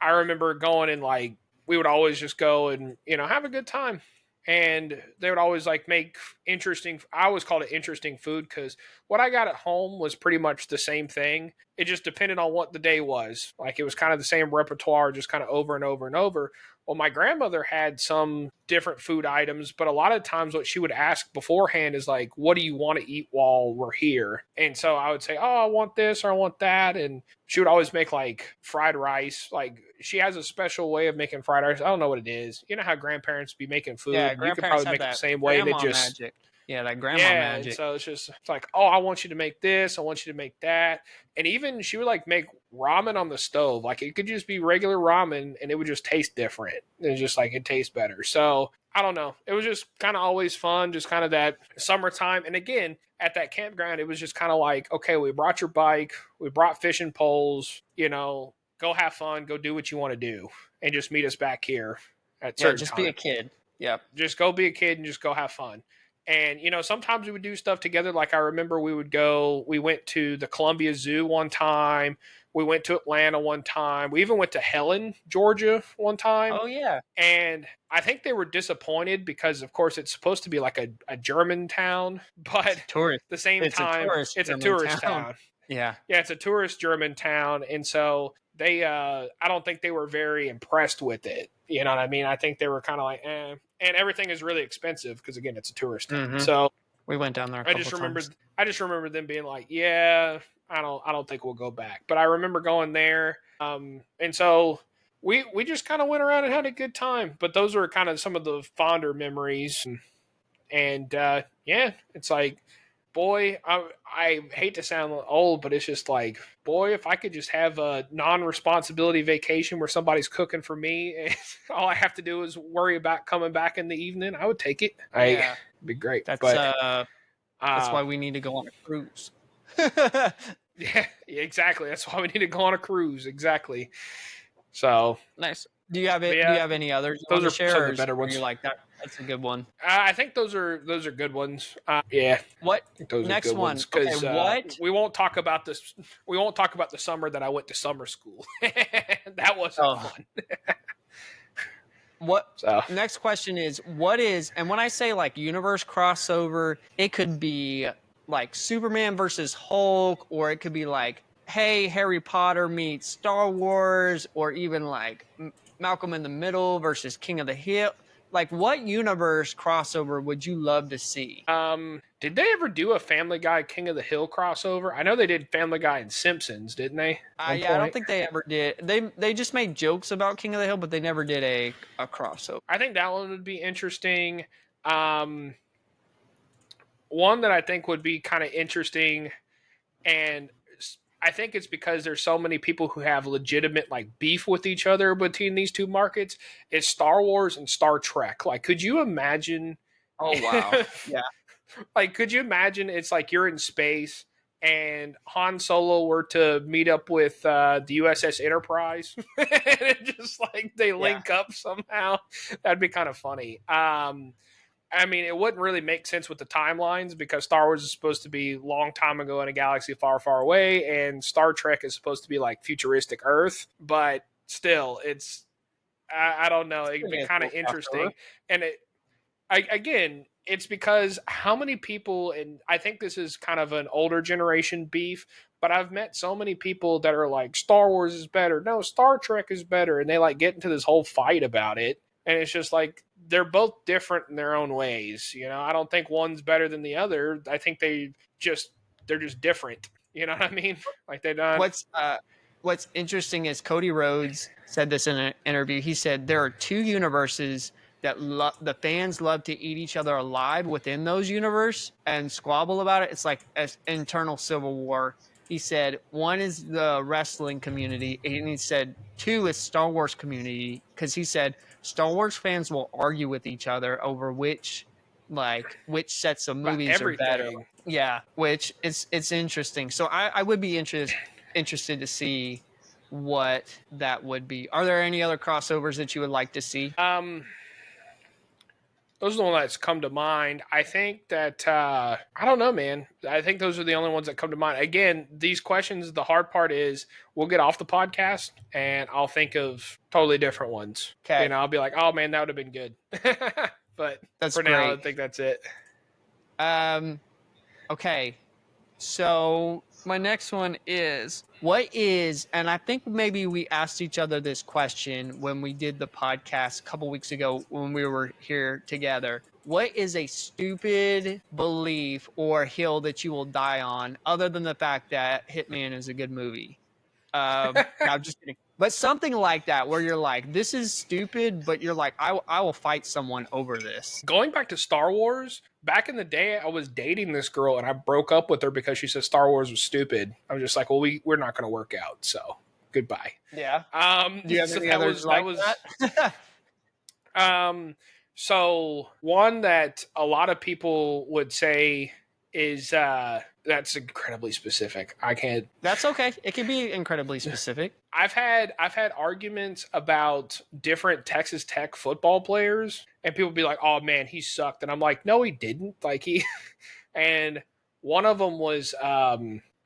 remember going and like we would always just go and have a good time. And they would always like make interesting, I always called it interesting food because what I got at home was pretty much the same thing. It just depended on what the day was. Like it was kind of the same repertoire, just kind of over and over and over. Well, my grandmother had some different food items, but a lot of times what she would ask beforehand is like, what do you want to eat while we're here? And so I would say, oh, I want this or I want that. And she would always make like fried rice. Like she has a special way of making fried rice. I don't know what it is. You know how grandparents be making food? Yeah, you could probably make it the same way. And it just magic. Yeah, like grandma magic. So it's like, oh, I want you to make this. I want you to make that. And even she would like make ramen on the stove. Like it could just be regular ramen and it would just taste different. It's just like it tastes better. So I don't know. It was just kind of always fun, just kind of that summertime. And again, at that campground, it was just kind of like, okay, we brought your bike, we brought fishing poles, go have fun, go do what you want to do, and just meet us back here at certain just time. be a kid. Yeah. Just go be a kid and just go have fun. And, sometimes we would do stuff together. Like I remember we went to the Columbia Zoo one time. We went to Atlanta one time. We even went to Helen, Georgia one time. Oh, yeah. And I think they were disappointed because, of course, it's supposed to be like a German town. But at the same time, it's a tourist town. Yeah. Yeah, it's a tourist German town. And so they, I don't think they were very impressed with it. You know what I mean? I think they were kind of like, eh. And everything is really expensive because, again, it's a tourist town. So we went down there a couple times. I just remember them being like, yeah, I don't think we'll go back. But I remember going there. And so we just kind of went around and had a good time. But those were kind of some of the fonder memories. And yeah, it's like, boy, I hate to sound old, but it's just like, boy, if I could just have a non-responsibility vacation where somebody's cooking for me and all I have to do is worry about coming back in the evening, I would take it. It'd be great. That's why we need to go on a cruise. Yeah, exactly. That's why we need to go on a cruise. Exactly. So nice. Do you have it? Yeah, do you have any others? Those are share, some of the better ones. You're like that. That's a good one. I think those are good ones. Yeah. What? Those next are good one? Ones, okay, what? We won't talk about this. We won't talk about the summer that I went to summer school. That wasn't fun. What? So. Next question is, what is? And when I say like universe crossover, it could be like Superman versus Hulk, or it could be like, hey, Harry Potter meets Star Wars, or even like Malcolm in the Middle versus King of the Hill. Like, what universe crossover would you love to see? Did they ever do a Family Guy King of the Hill crossover? I know they did Family Guy and Simpsons, didn't they? Yeah, I don't think they ever did. They just made jokes about King of the Hill, but they never did a crossover. I think that one would be interesting. One that I think would be kind of interesting, and I think it's because there's so many people who have legitimate like beef with each other between these two markets, is Star Wars and Star Trek. Like, could you imagine? Oh wow. Yeah. Like, could you imagine it's like you're in space and Han Solo were to meet up with the USS Enterprise and it just like they link up somehow? That'd be kind of funny. I mean, it wouldn't really make sense with the timelines because Star Wars is supposed to be a long time ago in a galaxy far, far away, and Star Trek is supposed to be like futuristic Earth. But still, it's I don't know. It'd be kind of interesting, and again, it's because how many people, and I think this is kind of an older generation beef, but I've met so many people that are like, Star Wars is better. No, Star Trek is better. And they like get into this whole fight about it. And it's just like, they're both different in their own ways. You know, I don't think one's better than the other. I think they're just different. You know what I mean? Like they're not. What's interesting is Cody Rhodes said this in an interview. He said there are two universes that the fans love to eat each other alive within those universe and squabble about it. It's like an internal civil war. He said one is the wrestling community, and he said two is Star Wars community, because he said Star Wars fans will argue with each other over which sets of movies are better. Yeah, which it's interesting. So I would be interested to see what that would be. Are there any other crossovers that you would like to see? Those are the ones that's come to mind. I think that, I don't know, man. I think those are the only ones that come to mind. Again, these questions, the hard part is we'll get off the podcast and I'll think of totally different ones. Okay. You know, I'll be like, oh man, that would have been good. But that's for great. Now, I think that's it. Okay. So my next one is, and I think maybe we asked each other this question when we did the podcast a couple weeks ago when we were here together. What is a stupid belief or hill that you will die on, other than the fact that Hitman is a good movie? I'm just kidding. But something like that, where you're like, this is stupid, but you're like, I will fight someone over this. Going back to Star Wars, back in the day, I was dating this girl and I broke up with her because she said Star Wars was stupid. I was just like, well, we're not going to work out, so goodbye. Yeah. Do you have any others like that? So one that a lot of people would say is that's incredibly specific. I can't. That's okay. It can be incredibly specific. I've had arguments about different Texas Tech football players, and people be like, "Oh man, he sucked," and I'm like, "No, he didn't." Like he, and one of them was I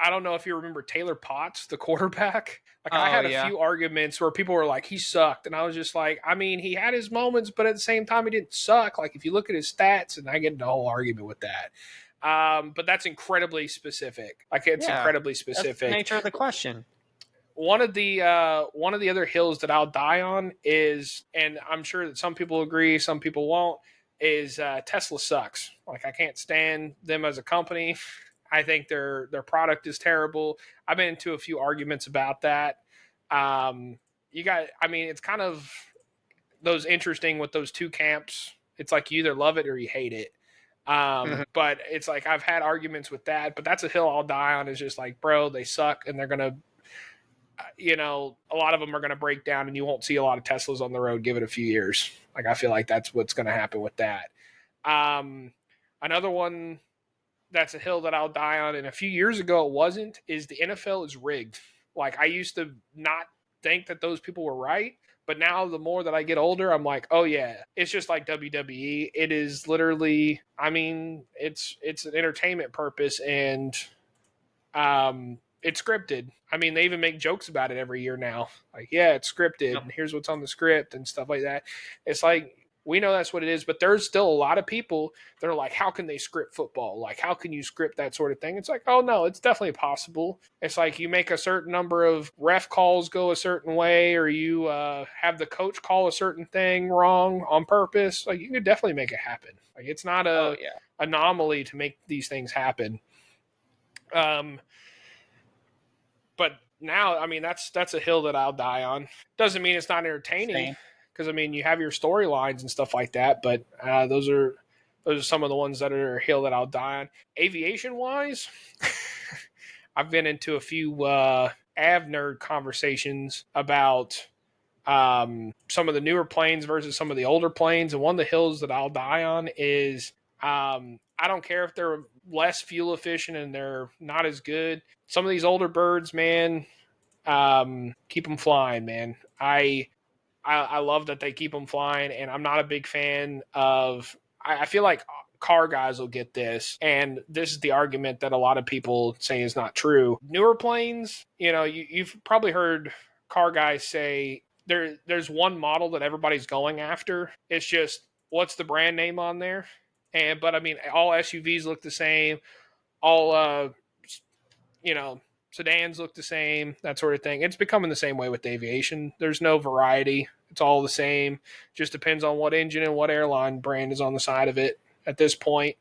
don't know if you remember Taylor Potts, the quarterback. Like I had a few arguments where people were like, he sucked. And I was just like, I mean, he had his moments, but at the same time, he didn't suck. Like if you look at his stats, and I get into a whole argument with that. But that's incredibly specific. Like it's incredibly specific. That's the nature of the question. One of the other hills that I'll die on is, and I'm sure that some people agree, some people won't, is Tesla sucks. Like I can't stand them as a company. I think their product is terrible. I've been into a few arguments about that. It's kind of those interesting with those two camps. It's like you either love it or you hate it. But it's like I've had arguments with that, but that's a hill I'll die on. Is just like, bro, they suck, and they're gonna, a lot of them are gonna break down, and you won't see a lot of Teslas on the road. Give it a few years. Like I feel like that's what's gonna happen with that. Another one that's a hill that I'll die on, and a few years ago it wasn't, is the NFL is rigged. Like I used to not think that those people were right, but now the more that I get older, I'm like, oh yeah, it's just like WWE. It is literally, I mean, it's an entertainment purpose, and it's scripted. I mean, they even make jokes about it every year now. Like, yeah, it's scripted, and here's what's on the script and stuff like that. It's like, We know that's what it is, but there's still a lot of people that are like, how can they script football? Like, how can you script that sort of thing? It's like, oh no, it's definitely possible. It's like you make a certain number of ref calls go a certain way, or you have the coach call a certain thing wrong on purpose. Like, you could definitely make it happen. Like, it's not a anomaly to make these things happen. But now, I mean, that's a hill that I'll die on. Doesn't mean it's not entertaining, because I mean, you have your storylines and stuff like that. But those are some of the ones that are a hill that I'll die on. Aviation wise, I've been into a few av nerd conversations about some of the newer planes versus some of the older planes, and one of the hills that I'll die on is I don't care if they're less fuel efficient and they're not as good. Some of these older birds, man, keep them flying, man. I love that they keep them flying, and I'm not a big fan of. I feel like car guys will get this, and this is the argument that a lot of people say is not true. Newer planes, you've probably heard car guys say there's one model that everybody's going after. It's just what's the brand name on there, but I mean all SUVs look the same, all sedans look the same, that sort of thing. It's becoming the same way with aviation. There's no variety. It's all the same. Just depends on what engine and what airline brand is on the side of it at this point.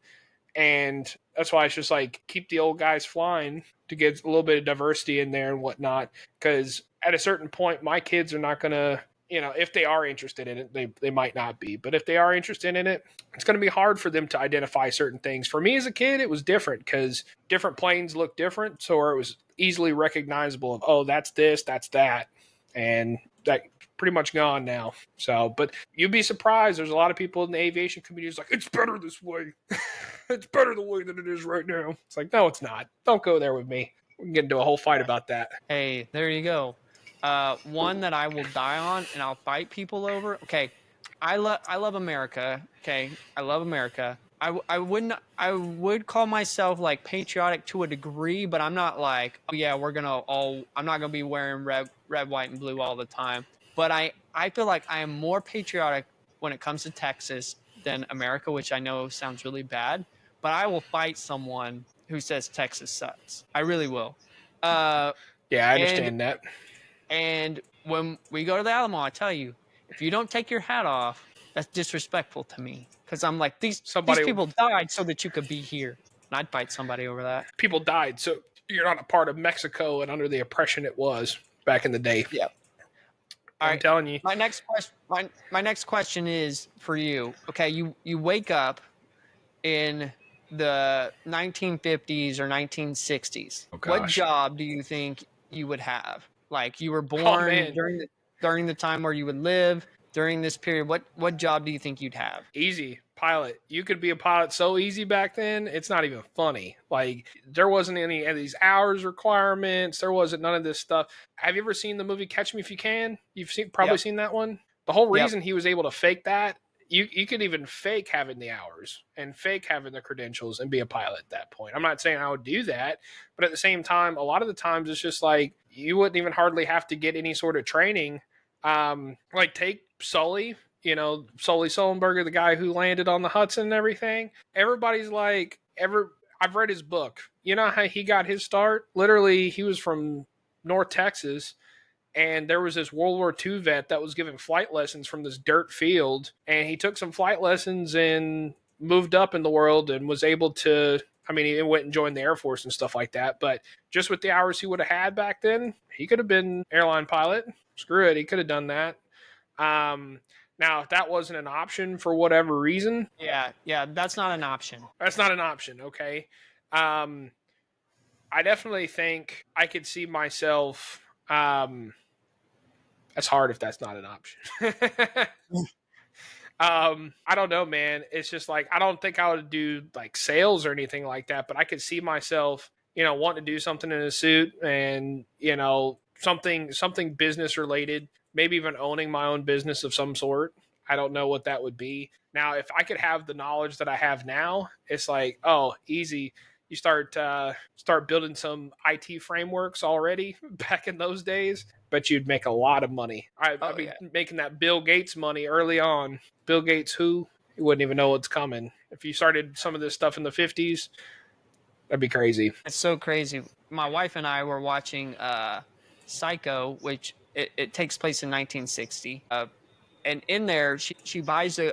And that's why it's just like keep the old guys flying to get a little bit of diversity in there and whatnot. Because at a certain point, my kids are not going to, if they are interested in it, they might not be. But if they are interested in it, it's going to be hard for them to identify certain things. For me as a kid, it was different because different planes look different. So it was easily recognizable of, oh, that's this, that's that. And that pretty much gone now. So, but you'd be surprised. There's a lot of people in the aviation community who's like, it's better this way. It's better the way that it is right now. It's like, no, it's not. Don't go there with me. We can get into a whole fight about that. Hey, there you go. One that I will die on and I'll fight people over. Okay, I love America. Okay, I love America. I would call myself like patriotic to a degree, but I'm not like, oh yeah, I'm not gonna be wearing red, white, and blue all the time. But I feel like I am more patriotic when it comes to Texas than America, which I know sounds really bad. But I will fight someone who says Texas sucks. I really will. Yeah, I understand that. And when we go to the Alamo, I tell you, if you don't take your hat off, that's disrespectful to me. Because I'm like, these people died so that you could be here. And I'd fight somebody over that. People died, so you're not a part of Mexico and under the oppression it was back in the day. Yeah. I'm telling you. My next question is for you. Okay, you wake up in the 1950s or 1960s. Oh, what job do you think you would have? Like you were born during the time where you would live during this period. What job do you think you'd have? Easy. Pilot. You could be a pilot so easy back then, it's not even funny. Like there wasn't any of these hours requirements. There wasn't none of this stuff. Have you ever seen the movie Catch Me If You Can? You've probably seen that one. The whole reason he was able to fake that, you could even fake having the hours and fake having the credentials and be a pilot at that point. I'm not saying I would do that, but at the same time, a lot of the times it's just like you wouldn't even hardly have to get any sort of training. Like take Sully. Sully Sullenberger, the guy who landed on the Hudson and everything. Everybody's like, I've read his book. You know how he got his start? Literally, he was from North Texas, and there was this World War II vet that was giving flight lessons from this dirt field, and he took some flight lessons and moved up in the world and was able to, he went and joined the Air Force and stuff like that, but just with the hours he would have had back then, he could have been airline pilot. Screw it, he could have done that. Now, if that wasn't an option for whatever reason. Yeah, that's not an option. That's not an option, okay? I definitely think I could see myself. That's hard if that's not an option. I don't know, man. It's just like, I don't think I would do like sales or anything like that, but I could see myself, wanting to do something in a suit and, something business related. Maybe even owning my own business of some sort. I don't know what that would be. Now, if I could have the knowledge that I have now, it's like, oh, easy. you start building some IT frameworks already back in those days. Bet you'd make a lot of money. I'd be making that Bill Gates money early on. Bill Gates, who? You wouldn't even know what's coming. If you started some of this stuff in the 50s, that'd be crazy. It's so crazy. My wife and I were watching Psycho, which it takes place in 1960. And in there, she buys a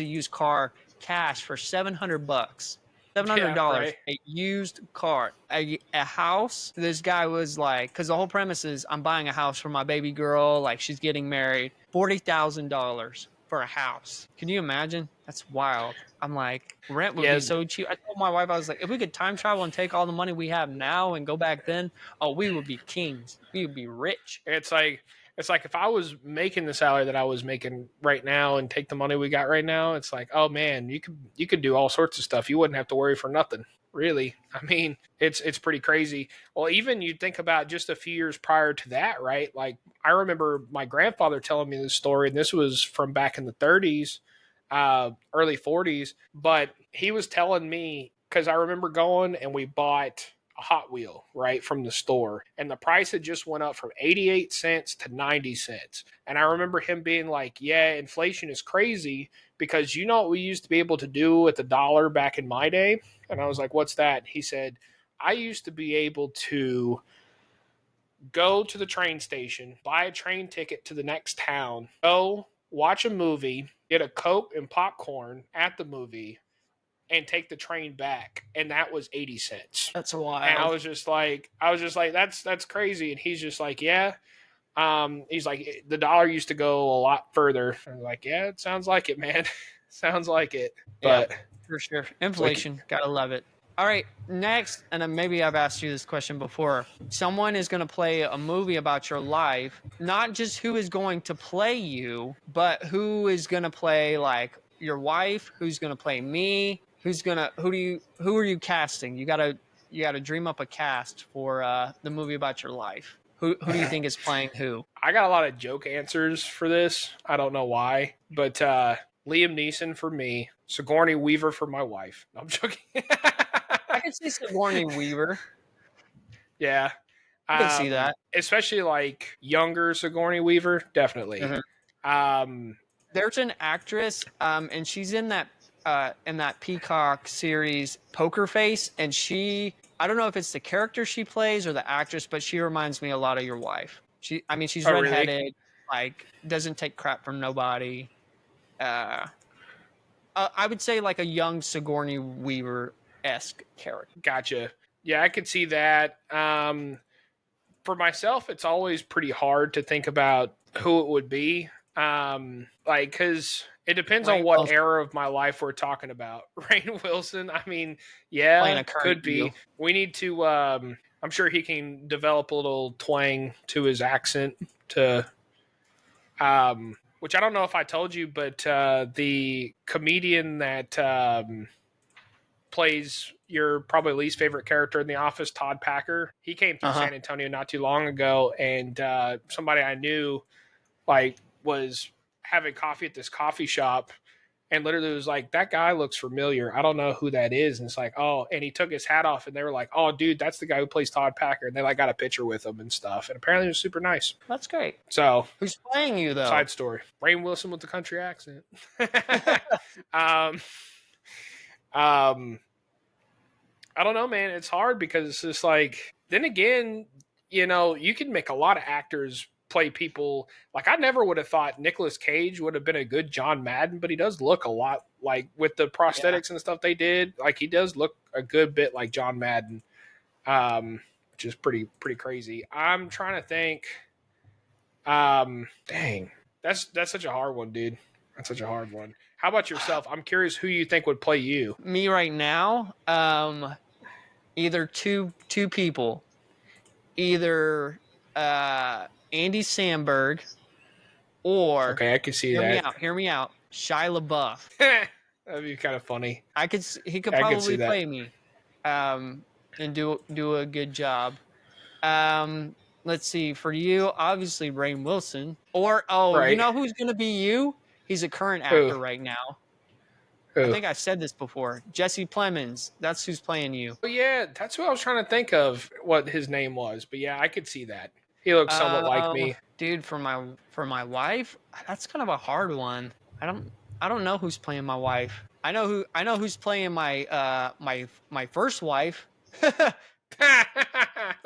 used car cash for $700. Yeah, $700, right. a used car, a house. This guy was like, because the whole premise is I'm buying a house for my baby girl, like she's getting married. $40,000 for a house. Can you imagine? That's wild. I'm like, rent would be Yeah, so cheap. I told my wife, I was like, if we could time travel and take all the money we have now and go back then, oh, we would be kings. We would be rich. it's like if I was making the salary that I was making right now and take the money we got right now, it's like, oh man, you could do all sorts of stuff. You wouldn't have to worry for nothing, really. I mean, it's pretty crazy. Well, even you think about just a few years prior to that, right? Like I remember my grandfather telling me this story, and this was from back in the 30s, early 40s. But he was telling me because I remember going and we bought a Hot Wheel, right, from the store. And the price had just went up from 88 cents to 90 cents. And I remember him being like, yeah, inflation is crazy because you know what we used to be able to do with the dollar back in my day? And I was like, what's that? He said, I used to be able to go to the train station, buy a train ticket to the next town, go watch a movie, get a Coke and popcorn at the movie, and take the train back, and that was 80 cents. That's And I wild. was just like, that's crazy. And he's just like, yeah. He's like, the dollar used to go a lot further. I'm like, yeah, it sounds like it, man. Sounds like it. Yeah, But for sure. it's like, Inflation. Gotta love it. All right, next, and then maybe I've asked you this question before. Someone is going to play a movie about your life, not just who is going to play you, but who is going to play like your wife, who's going to play me, who are you casting? You gotta dream up a cast for the movie about your life. Who do you think is playing who? I got a lot of joke answers for this. I don't know why, but Liam Neeson for me, Sigourney Weaver for my wife. No, I'm joking. I can see Sigourney Weaver. Yeah. I can see that. Especially like younger Sigourney Weaver, definitely. Mhm. Um, There's an actress, and she's in that Peacock series Poker Face, and I don't know if it's the character she plays or the actress, but she reminds me a lot of your wife. She's oh, redheaded, really? like doesn't take crap from nobody. Uh, I would say like a young Sigourney Weaver esque character. Gotcha. Yeah, I could see that. For myself, it's always pretty hard to think about who it would be. Like, because it depends on Rainn what Wilson era of my life we're talking about. Rainn Wilson, I mean, playing yeah, a current could you. be. We need to, I'm sure he can develop a little twang to his accent to, which I don't know if I told you, but the comedian that plays your probably least favorite character in The Office, Todd Packer. He came through Uh-huh. San Antonio not too long ago, and somebody I knew like was having coffee at this coffee shop, and literally was like, "That guy looks familiar. I don't know who that is." And it's like, "Oh," and he took his hat off, and they were like, "Oh, dude, that's the guy who plays Todd Packer." And they like got a picture with him and stuff, and apparently it was super nice. That's great. So Who's playing you though? side story: Rainn Wilson with the country accent. um, um, I don't know, man. It's hard because it's just like, then again, you can make a lot of actors play people. Like, I never would have thought Nicolas Cage would have been a good John Madden, but he does look a lot like, with the Yeah. prosthetics and stuff they did, like he does look a good bit like John Madden, which is pretty crazy. I'm trying to think. Dang, that's such a hard one, dude. That's such a hard one. How about yourself? I'm curious who you think would play you. Me right now, either two people, either Andy Samberg or Okay, I can see that. hear me out, Shia LaBeouf. That'd be kind of funny. He could I could see probably that. play me, and do a good job. Let's see, for you, obviously Rainn Wilson, or you Right. know who's gonna be you? He's a current Who? actor right now. I think I said this before. Jesse Plemons. That's who's playing you. Oh yeah, that's who I was trying to think of what his name was. But yeah, I could see that. He looks somewhat like me. Dude, for my wife, that's kind of a hard one. I don't know who's playing my wife. I know who's playing my first wife.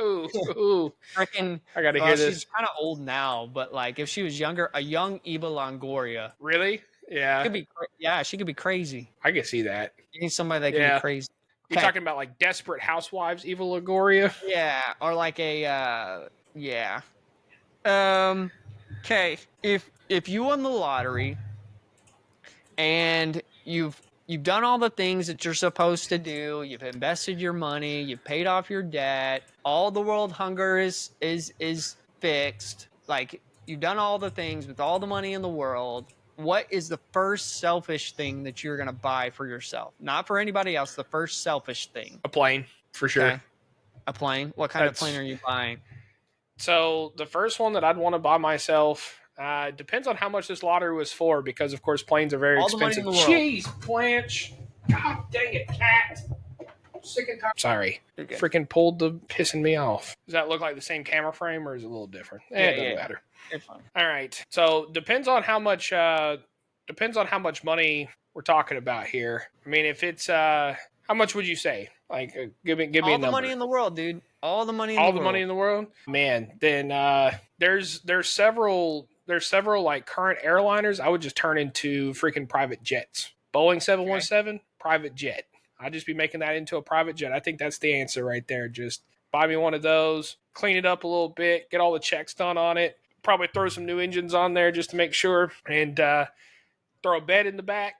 Ooh. Freaking, I gotta hear this. She's kind of old now, but like if she was younger, a young Eva Longoria. Really? Yeah. She could be crazy. I can see that. You need somebody that can be crazy. You're talking about like Desperate Housewives, Eva Longoria? Yeah, or like a yeah. Okay, if you won the lottery and you've done all the things that you're supposed to do, you've invested your money, you've paid off your debt, all the world hunger is fixed, like you've done all the things with all the money in the world, what is the first selfish thing that you're going to buy for yourself? Not for anybody else, the first selfish thing. A plane, for sure. Okay. A plane? What kind of plane are you buying? So the first one that I'd want to buy myself depends on how much this lottery was for, because of course planes are very expensive. Jeez, Blanche! God dang it, cat! I'm sick and tired. Sorry, freaking pulled the pissing me off. Does that look like the same camera frame, or is it a little different? It doesn't matter. It's fine. All right. So depends on how much money we're talking about here. I mean, if it's how much would you say? Like, give me a number. All the money in the world, dude. All the money in the world. Man, then there's several like current airliners I would just turn into freaking private jets. Boeing 717, private jet. I'd just be making that into a private jet. I think that's the answer right there. Just buy me one of those, clean it up a little bit, get all the checks done on it, probably throw some new engines on there just to make sure, and throw a bed in the back,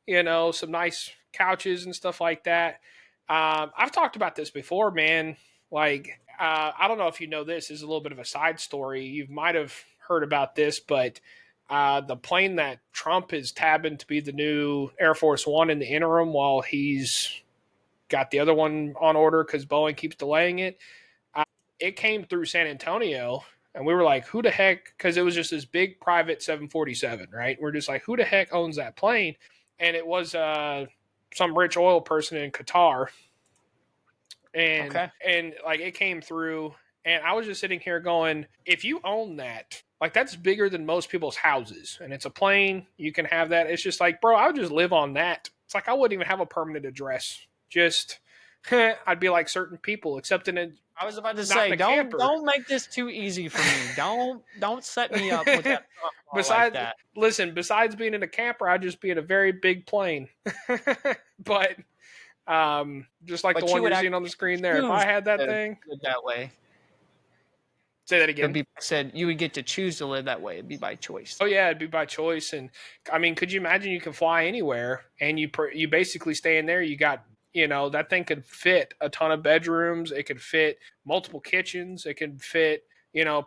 some nice couches and stuff like that. I've talked about this before, man. Like, I don't know if you know this. This is a little bit of a side story. You might have heard about this, but the plane that Trump is tabbing to be the new Air Force One in the interim while he's got the other one on order because Boeing keeps delaying it, it came through San Antonio, and we were like, who the heck? Because it was just this big private 747, right? We're just like, who the heck owns that plane? And it was some rich oil person in Qatar. And like it came through, and I was just sitting here going, if you own that, like that's bigger than most people's houses, and it's a plane, you can have that. It's just like, bro, I would just live on that. It's like I wouldn't even have a permanent address. Just I'd be like certain people, except in a. I was about to say, don't make this too easy for me. Don't set me up with that. Besides being in a camper, I'd just be in a very big plane. But just like the one you're seeing on the screen there, if I had that thing that way. Say that again. Said you would get to choose to live that way. It'd be by choice. Oh yeah, it'd be by choice. And I mean, could you imagine you can fly anywhere and you basically stay in there? You got, that thing could fit a ton of bedrooms. It could fit multiple kitchens. It could fit,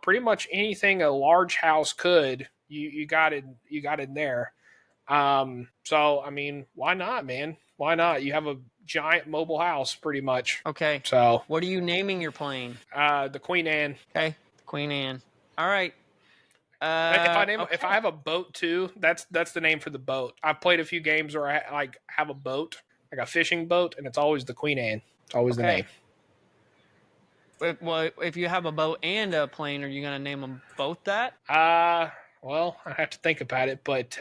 pretty much anything a large house could. You got in there. So I mean, why not, man? Why not? You have a giant mobile house, pretty much. Okay. So what are you naming your plane? The Queen Anne. Okay. Queen Anne. All right. If I have a boat too, that's the name for the boat. I've played a few games where I have a boat, like a fishing boat, and it's always the Queen Anne. It's always the name. If you have a boat and a plane, are you going to name them both that? Well, I have to think about it, but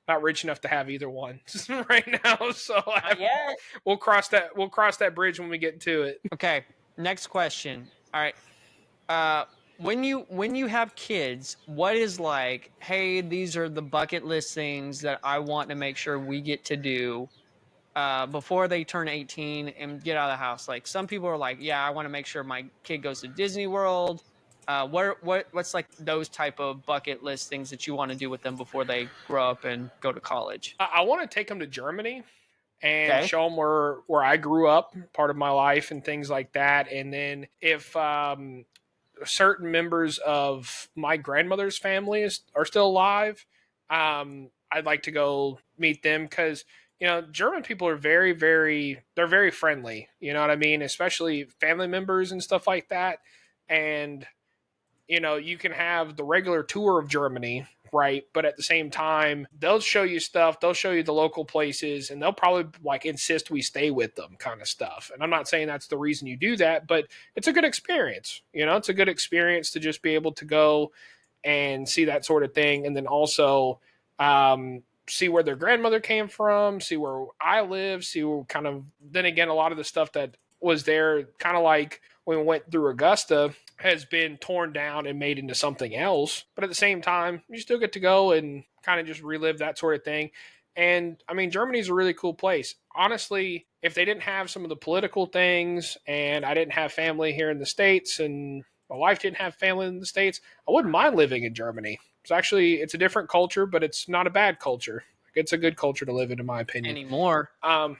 not rich enough to have either one right now. So we'll cross that bridge when we get to it. Okay. Next question. All right. When you have kids, what is like, hey, these are the bucket list things that I want to make sure we get to do before they turn 18 and get out of the house? Like some people are like, yeah, I want to make sure my kid goes to Disney World. What's like those type of bucket list things that you want to do with them before they grow up and go to college? I want to take them to Germany and show them where I grew up, part of my life and things like that. And then if certain members of my grandmother's family are still alive, I'd like to go meet them because, German people are very, very, they're very friendly. You know what I mean? Especially family members and stuff like that. And, you can have the regular tour of Germany right? But at the same time, they'll show you stuff, they'll show you the local places, and they'll probably like insist we stay with them kind of stuff. And I'm not saying that's the reason you do that, but it's a good experience. It's a good experience to just be able to go and see that sort of thing. And then also see where their grandmother came from, see where I live, see where kind of, then again, a lot of the stuff that was there, kind of like when we went through Augusta, has been torn down and made into something else. But at the same time, you still get to go and kind of just relive that sort of thing. And I mean, Germany's a really cool place. Honestly, if they didn't have some of the political things and I didn't have family here in the States and my wife didn't have family in the States, I wouldn't mind living in Germany. It's a different culture, but it's not a bad culture. It's a good culture to live in my opinion. Anymore. Sorry,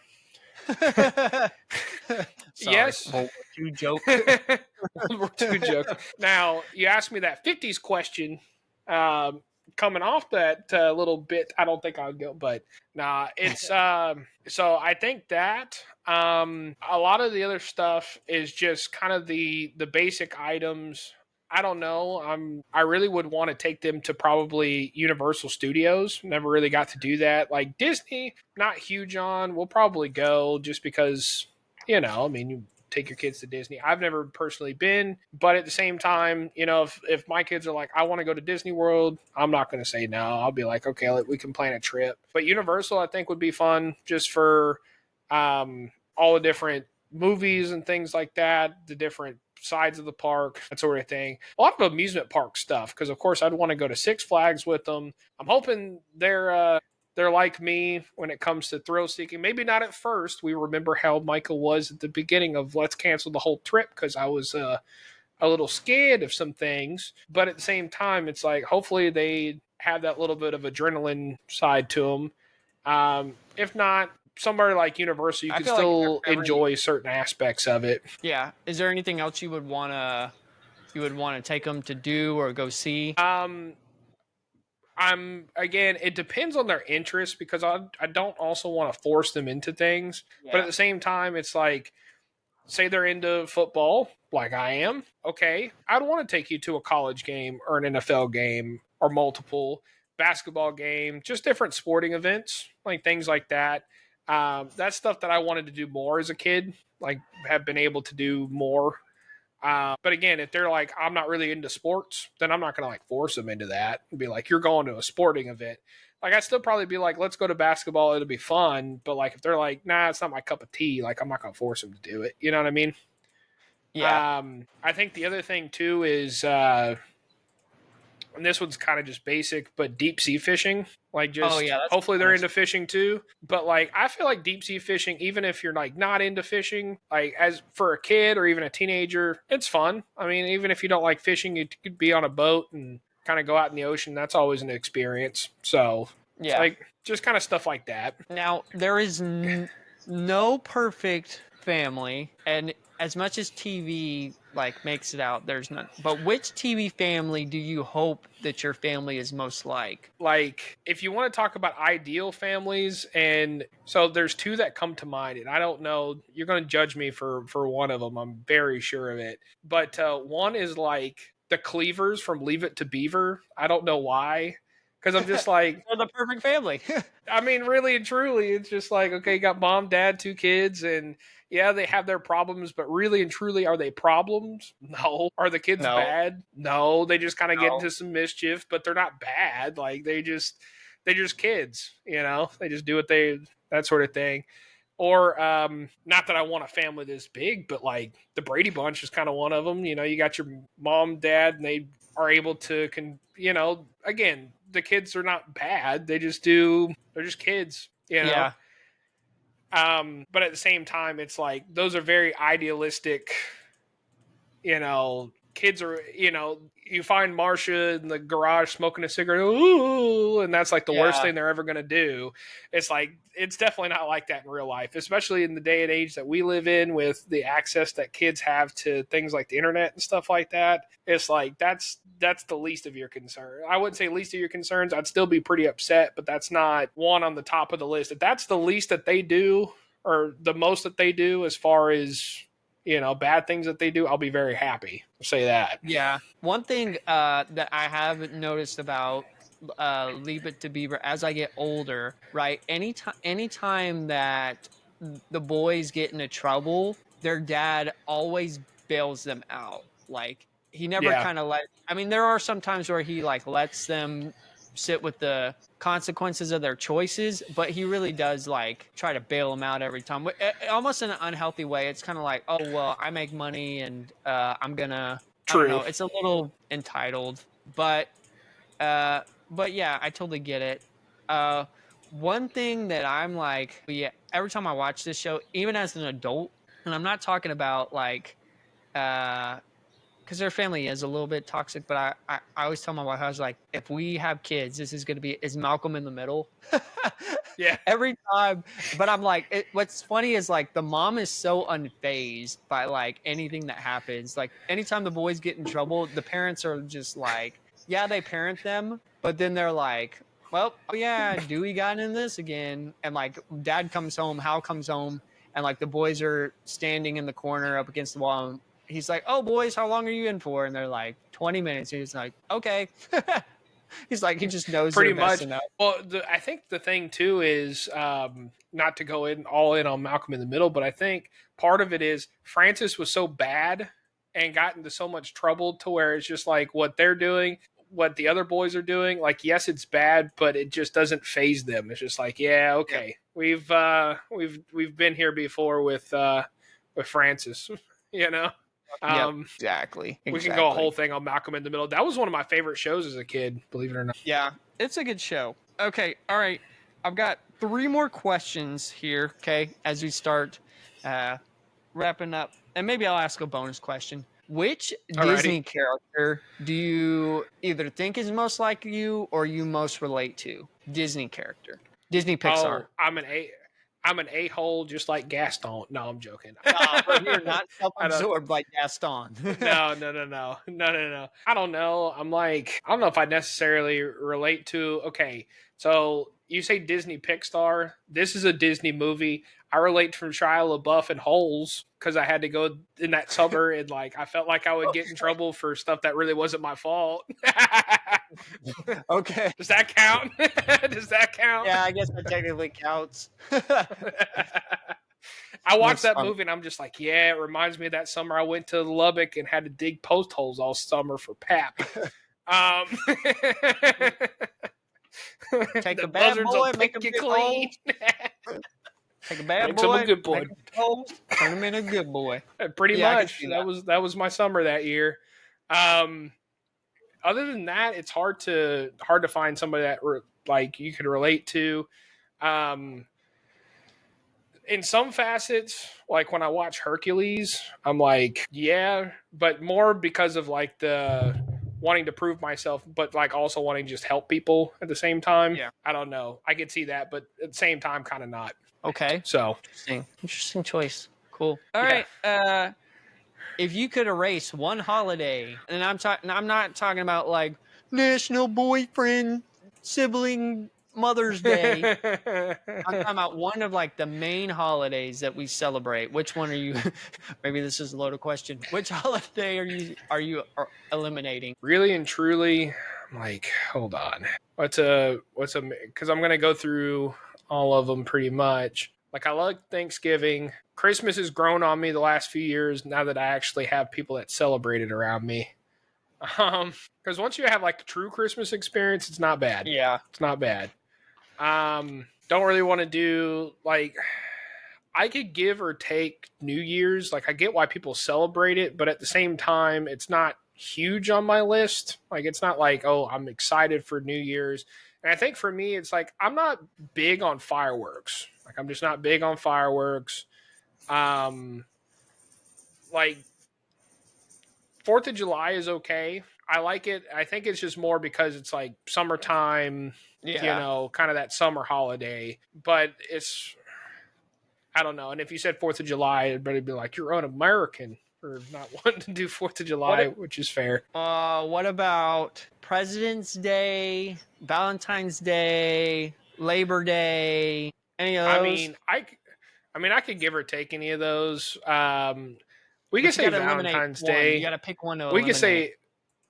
yes. World War II joke. World War II joke. Now, you asked me that 50s question. Coming off that little bit, I don't think I'll go, but nah, it's so I think that a lot of the other stuff is just kind of the basic items. I don't know. I really would want to take them to probably Universal Studios. Never really got to do that. Like Disney, not huge on. We'll probably go just because, I mean, you take your kids to Disney. I've never personally been, but at the same time, if my kids are like, I want to go to Disney World, I'm not going to say no. I'll be like, okay, we can plan a trip. But Universal, I think would be fun just for all the different movies and things like that, the different sides of the park, that sort of thing. A lot of amusement park stuff, because of course I'd want to go to Six Flags with them. I'm hoping they're like me when it comes to thrill seeking. Maybe not at first. We remember how Micah was at the beginning of let's cancel the whole trip because I was a little scared of some things. But at the same time, it's like hopefully they have that little bit of adrenaline side to them. If not, somewhere like Universal, you can still enjoy certain aspects of it. Yeah. Is there anything else you would want to take them to do or go see? It depends on their interest because I don't also want to force them into things. Yeah. But at the same time, it's like, say they're into football, like I am. Okay, I'd want to take you to a college game or an NFL game or multiple basketball game, just different sporting events, like things like that. That's stuff that I wanted to do more as a kid, like have been able to do more. But again, if they're like, I'm not really into sports, then I'm not going to like force them into that and be like, you're going to a sporting event. Like I'd still probably be like, let's go to basketball. It'll be fun. But like, if they're like, nah, it's not my cup of tea. Like I'm not going to force them to do it. You know what I mean? Yeah. I think the other thing too is, and this one's kind of just basic, but deep sea fishing. Like just hopefully they're into fishing too. But like I feel like deep sea fishing, even if you're like not into fishing, like as for a kid or even a teenager, it's fun. I mean, even if you don't like fishing, you could be on a boat and kind of go out in the ocean. That's always an experience. So yeah, like just kind of stuff like that. Now there is no perfect family, and as much as TV like makes it out, there's none. But which TV family do you hope that your family is most like? Like, if you want to talk about ideal families, and so there's two that come to mind, and I don't know, you're going to judge me for one of them. I'm very sure of it. But one is like the Cleavers from Leave It to Beaver. I don't know why. Because I'm just like... They're the perfect family. I mean, really and truly, it's just like, okay, you got mom, dad, 2 kids, and yeah, they have their problems, but really and truly, are they problems? No. Are the kids bad? No. They just kind of get into some mischief, but they're not bad. Like they're just kids, they just do that sort of thing. Or, not that I want a family this big, but like the Brady Bunch is kind of one of them. You got your mom, dad, and they are able to, again, the kids are not bad. They're just kids, Yeah. But at the same time, it's like, those are very idealistic, kids are, you find Marcia in the garage smoking a cigarette, ooh, and that's like the worst thing they're ever going to do. It's like, it's definitely not like that in real life, especially in the day and age that we live in with the access that kids have to things like the internet and stuff like that. It's like, that's the least of your concern. I wouldn't say least of your concerns. I'd still be pretty upset, but that's not one on the top of the list. If that's the least that they do, or the most that they do as far as, bad things that they do, I'll be very happy. I'll say that. Yeah. One thing that I have noticed about Leave It to Beaver as I get older, right? Anytime that the boys get into trouble, their dad always bails them out. Like he never Yeah. kind of I mean, there are some times where he like lets them sit with the consequences of their choices, but he really does like try to bail them out every time, almost in an unhealthy way. It's kind of like, oh well, I make money and I'm gonna, I don't True. know. It's a little entitled, but uh, but yeah, I totally get it. Uh, one thing that I'm like, yeah, every time I watch this show, even as an adult, and I'm not talking about like, because their family is a little bit toxic, but I always tell my wife, I was like, if we have kids, this is going to be, is Malcolm in the Middle. Yeah. Every time. But I'm like, what's funny is like the mom is so unfazed by like anything that happens. Like anytime the boys get in trouble, the parents are just like, yeah, they parent them, but then they're like, well, oh yeah, Dewey got in this again. And like dad comes home, Hal comes home, and like the boys are standing in the corner up against the wall. And he's like, oh, boys, how long are you in for? And they're like, 20 minutes. He's like, okay. He's like, he just knows Pretty they're much. messing up. Well, I think the thing too is not to go all in on Malcolm in the Middle, but I think part of it is Francis was so bad and got into so much trouble to where it's just like what they're doing, what the other boys are doing. Like, yes, it's bad, but it just doesn't phase them. It's just like, yeah, okay, yeah. we've been here before with Francis, you know. Exactly. We can go a whole thing on Malcolm in the Middle. That was one of my favorite shows as a kid, believe it or not. Yeah, it's a good show. Okay, all right. I've got 3 more questions here, okay, as we start wrapping up. And maybe I'll ask a bonus question. Which Disney character do you either think is most like you or you most relate to? Disney character. Disney Pixar. Oh, I'm an a-hole just like Gaston. No, I'm joking. But you're not self-absorbed like Gaston. No. I don't know. I don't know if I necessarily relate to. Okay, so you say Disney Pixar. This is a Disney movie. I relate from Shia LaBeouf and Holes because I had to go in that summer and like I felt like I would get in trouble for stuff that really wasn't my fault. Okay. Does that count? Does that count? Yeah, I guess that technically counts. I watched that movie and I'm just like, yeah, it reminds me of that summer I went to Lubbock and had to dig post holes all summer for pap. Take a bad boy, make him clean. Take a bad boy, make him a good boy. Turn him into a good boy. Pretty much. That was my summer that year. Other than that, it's hard to find somebody that like you could relate to. In some facets, like when I watch Hercules, I'm like, yeah, but more because of like the wanting to prove myself, but like also wanting to just help people at the same time. Yeah. I don't know. I could see that, but at the same time, kind of not. Okay. So interesting choice. Cool. All right. If you could erase one holiday, and I'm not talking about like National Boyfriend Sibling Mother's Day. I'm talking about one of like the main holidays that we celebrate. Which one are you? Maybe this is a loaded question. Which holiday are you eliminating? Really and truly, I'm like, hold on. What's a? Because I'm gonna go through all of them pretty much. Like I like Thanksgiving. Christmas has grown on me the last few years now that I actually have people that celebrate it around me. Because once you have like a true Christmas experience, it's not bad. Yeah, it's not bad. Don't really want to do like I could give or take New Year's. Like I get why people celebrate it, but at the same time, it's not huge on my list. Like it's not like, oh, I'm excited for New Year's. And I think for me, it's like I'm not big on fireworks. Like I'm just not big on fireworks. Like 4th of July is okay. I like it. I think it's just more because it's like summertime, you know, kind of that summer holiday. But it's, I don't know. And if you said 4th of July, everybody would be like, you're un-American for not wanting to do 4th of July, which is fair. What about President's Day, Valentine's Day, Labor Day, any of those? I mean, I could give or take any of those. We could say Valentine's Day. You got to pick one to we could say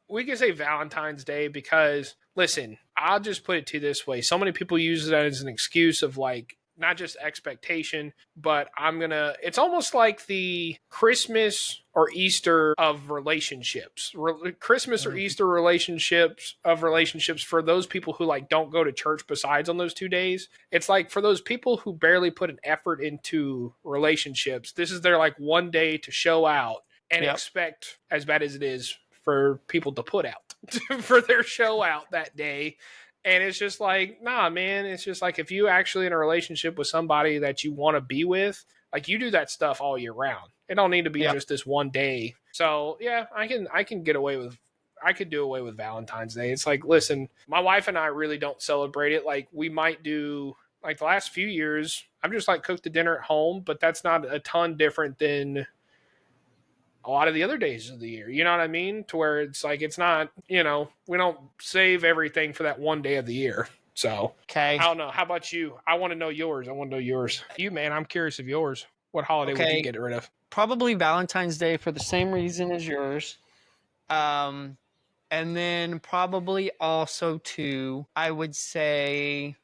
we can say Valentine's Day because, listen, I'll just put it to you this way. So many people use it as an excuse of like, not just expectation, but it's almost like the Christmas or Easter of relationships. Christmas or Easter relationships for those people who like don't go to church besides on those 2 days. It's like for those people who barely put an effort into relationships, this is their like one day to show out and expect, as bad as it is, for people to put out for their show out that day. And it's just like, nah, man. It's just like if you actually in a relationship with somebody that you want to be with, like you do that stuff all year round. It don't need to be just this one day. So yeah, I can get away with. I could do away with Valentine's Day. It's like, listen, my wife and I really don't celebrate it. Like we might do like the last few years. I've just like cooked the dinner at home, but that's not a ton different than a lot of the other days of the year. You know what I mean? To where it's like, it's not, we don't save everything for that one day of the year. So, okay. I don't know. How about you? I want to know yours. You, man, I'm curious of yours. What holiday would you get rid of? Probably Valentine's Day for the same reason as yours. And then probably also too, I would say,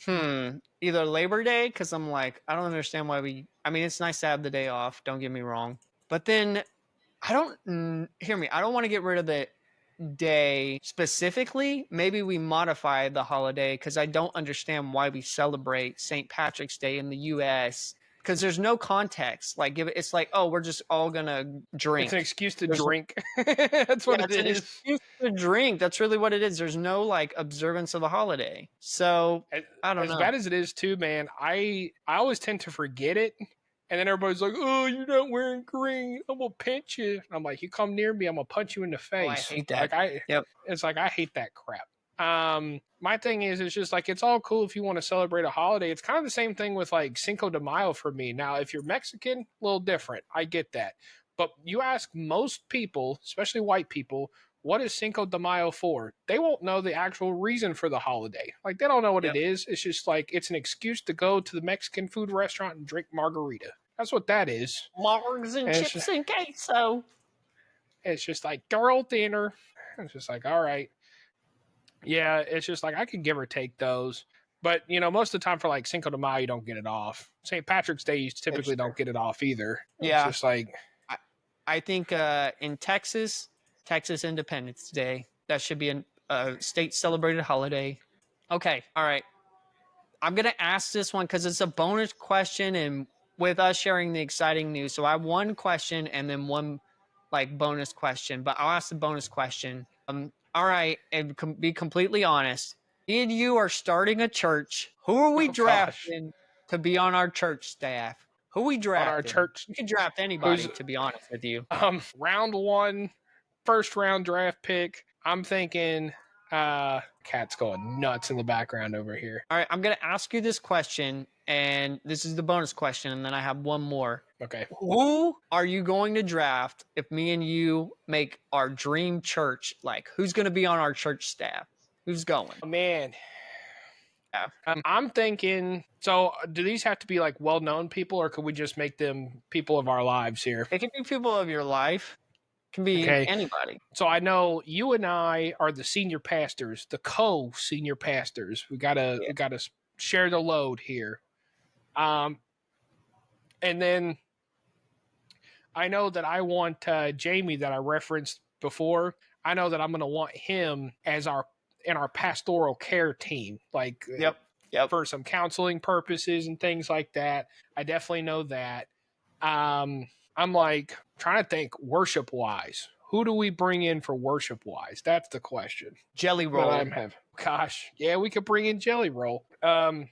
either Labor Day, because I'm like, I don't understand why it's nice to have the day off, don't get me wrong. But then I don't want to get rid of the day specifically. Maybe we modify the holiday because I don't understand why we celebrate St. Patrick's Day in the U.S. because there's no context. Like, it's like, oh, we're just all gonna drink. It's an excuse to drink. That's what it is. An excuse to drink. That's really what it is. There's no like observance of the holiday. So I don't know. As bad as it is too, man, I always tend to forget it. And then everybody's like, oh, you're not wearing green. I'm going to pinch you. I'm like, you come near me, I'm going to punch you in the face. Oh, I hate that. It's like, I hate that crap. My thing is, it's just like, it's all cool if you want to celebrate a holiday. It's kind of the same thing with like Cinco de Mayo for me. Now, if you're Mexican, a little different. I get that. But you ask most people, especially white people, what is Cinco de Mayo for? They won't know the actual reason for the holiday. Like, they don't know what it is. It's just like, it's an excuse to go to the Mexican food restaurant and drink margarita. That's what that is. Margs and chips and queso. It's just like girl dinner. It's just like, all right. Yeah, it's just like I could give or take those. But, most of the time for like Cinco de Mayo, you don't get it off. St. Patrick's Day, you typically don't get it off either. Yeah. It's just like. I think in Texas Independence Day, that should be a state celebrated holiday. Okay. All right. I'm going to ask this one because it's a bonus question and with us sharing the exciting news. So I have one question and then one like bonus question, but I'll ask the bonus question. All right. And be completely honest. Me and you are starting a church. Who are we drafting to be on our church staff? Who we drafting? On our church. You can draft anybody, to be honest with you. Round 1, first round draft pick. I'm thinking cat's going nuts in the background over here. All right, I'm going to ask you this question, and this is the bonus question, and then I have one more. Okay. Who are you going to draft if me and you make our dream church? Like, who's going to be on our church staff? Who's going? Oh, man. I'm thinking, so do these have to be like well-known people, or could we just make them people of our lives here? It can be people of your life. It can be anybody. So I know you and I are the senior pastors, the co-senior pastors. We gotta share the load here. And then I know that I want Jamie that I referenced before. I know that I'm gonna want him as our pastoral care team, like for some counseling purposes and things like that. I definitely know that. I'm like trying to think worship wise. Who do we bring in for worship wise? That's the question. Jelly Roll. Gosh, yeah, we could bring in Jelly Roll. I'm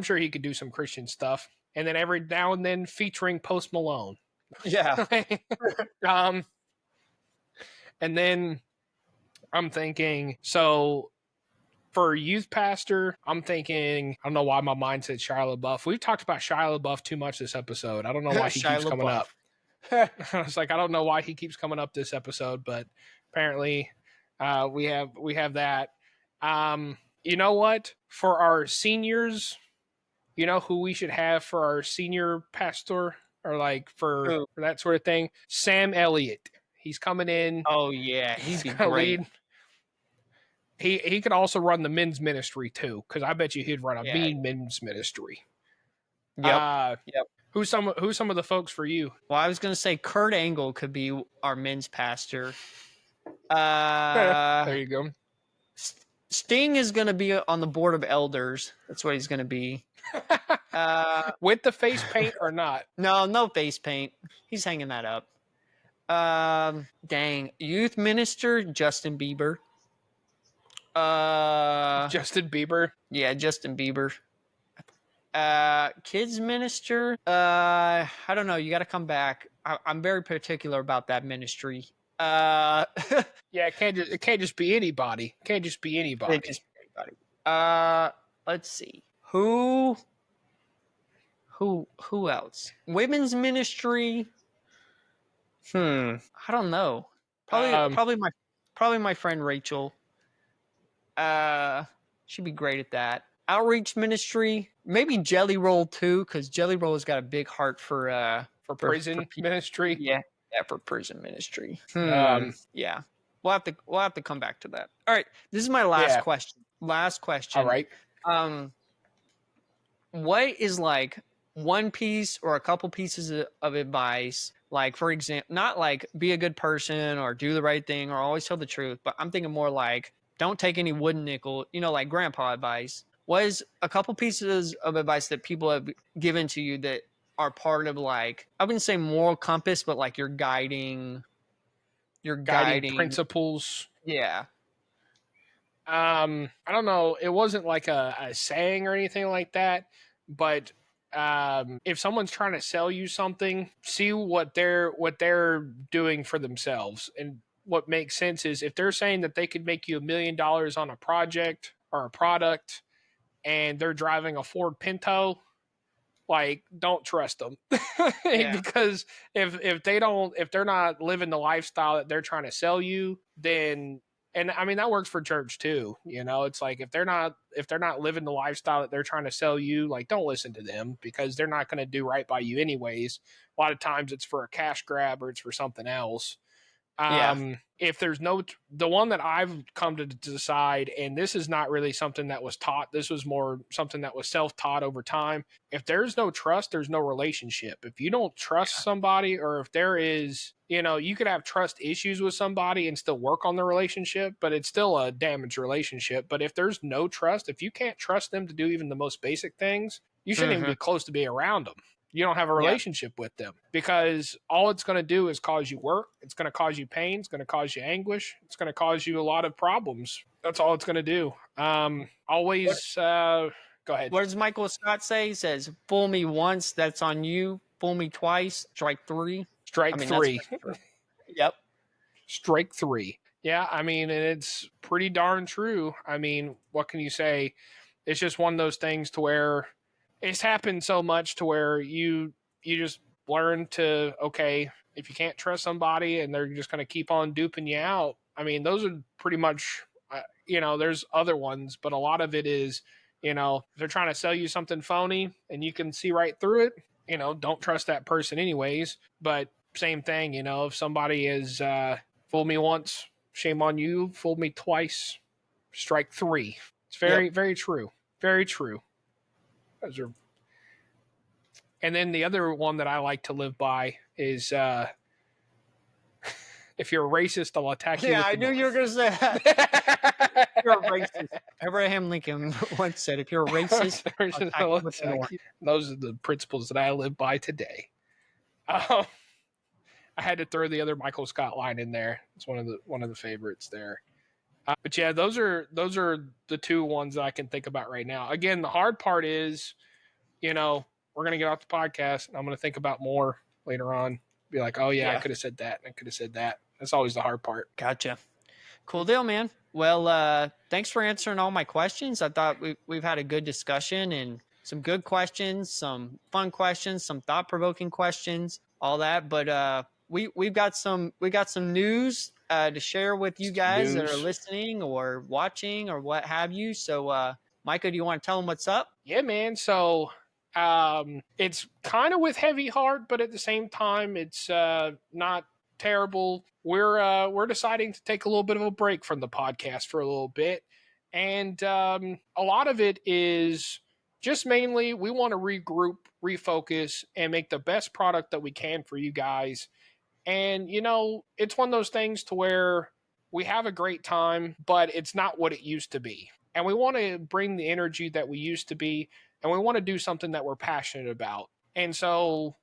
sure he could do some Christian stuff, and then every now and then featuring Post Malone. Yeah. And then I'm thinking, so for youth pastor, I'm thinking, I don't know why my mind said Shia LaBeouf. We've talked about Shia LaBeouf too much this episode. I don't know why he keeps coming up. I was like, I don't know why he keeps coming up this episode, but apparently we have that. You know what? For our seniors, you know who we should have for our senior pastor or like for that sort of thing? Sam Elliott. He's coming in. Oh yeah, he'd be gonna great. lead. He could also run the men's ministry too, because I bet you he'd run a mean men's ministry. Yep. Who's some of the folks for you? Well, I was gonna say Kurt Angle could be our men's pastor. There you go. Sting is gonna be on the board of elders. That's what he's gonna be. With the face paint or not? No face paint. He's hanging that up. Dang. Youth minister, Justin Bieber. Justin Bieber. Yeah, Justin Bieber. Kids minister. I don't know. You got to come back. I'm very particular about that ministry. Yeah, it can't just be anybody. Let's see. Who else? Women's ministry. I don't know. Probably my friend Rachel. She'd be great at that. Outreach ministry, maybe Jelly Roll too, because Jelly Roll has got a big heart for prison ministry. Yeah, for prison ministry. Yeah, we'll have to come back to that. All right, this is my last question. All right. What is like one piece or a couple pieces of advice? Like, for example, not like be a good person or do the right thing or always tell the truth, but I'm thinking more like don't take any wooden nickel, like grandpa advice. What is a couple pieces of advice that people have given to you that are part of like, I wouldn't say moral compass, but like your guiding principles? Yeah. I don't know. It wasn't like a saying or anything like that, but if someone's trying to sell you something, see what they're doing for themselves. And what makes sense is if they're saying that they could make you $1 million on a project or a product and they're driving a Ford Pinto, like don't trust them. Because if they're not living the lifestyle that they're trying to sell you, then, and I mean that works for church too. It's like if they're not living the lifestyle that they're trying to sell you, like don't listen to them because they're not going to do right by you anyways. A lot of times it's for a cash grab or it's for something else. If there's the one that I've come to decide, and this is not really something that was taught, this was more something that was self-taught over time. If there's no trust, there's no relationship. If you don't trust somebody, or if there is, you could have trust issues with somebody and still work on the relationship, but it's still a damaged relationship. But if there's no trust, if you can't trust them to do even the most basic things, you shouldn't even be close to being around them. You don't have a relationship with them because all it's going to do is cause you work. It's going to cause you pain. It's going to cause you anguish. It's going to cause you a lot of problems. That's all it's going to do. Go ahead. What does Michael Scott say? He says, fool me once, that's on you. Fool me twice, strike three. Three. Yep. Strike three. Yeah. I mean, and it's pretty darn true. I mean, what can you say? It's just one of those things to where it's happened so much to where you just learn to, okay, if you can't trust somebody and they're just going to keep on duping you out. I mean, those are pretty much, there's other ones, but a lot of it is, if they're trying to sell you something phony and you can see right through it, don't trust that person anyways. But same thing, if somebody is, fooled me once, shame on you. Fooled me twice, strike three. It's very, very true. Very true. And then the other one that I like to live by is if you're a racist, I'll attack you. Yeah, I knew you were going to say that. If you're a racist. Abraham Lincoln once said, if you're a racist, I'll attack you. Those are the principles that I live by today. I had to throw the other Michael Scott line in there. It's one of the favorites there. But yeah, those are the two ones that I can think about right now. Again, the hard part is, we're going to get off the podcast and I'm going to think about more later on. Be like, oh yeah, I could have said that. And I could have said that. That's always the hard part. Gotcha. Cool deal, man. Well, thanks for answering all my questions. I thought we've had a good discussion and some good questions, some fun questions, some thought-provoking questions, all that. But we've got some news to share with you guys that are listening or watching or what have you. So, Micah, do you want to tell them what's up? Yeah, man. So, it's kind of with heavy heart, but at the same time, it's not terrible. We're deciding to take a little bit of a break from the podcast for a little bit, and a lot of it is just mainly we want to regroup, refocus, and make the best product that we can for you guys. And it's one of those things to where we have a great time, but it's not what it used to be. And we want to bring the energy that we used to be, and we want to do something that we're passionate about. And so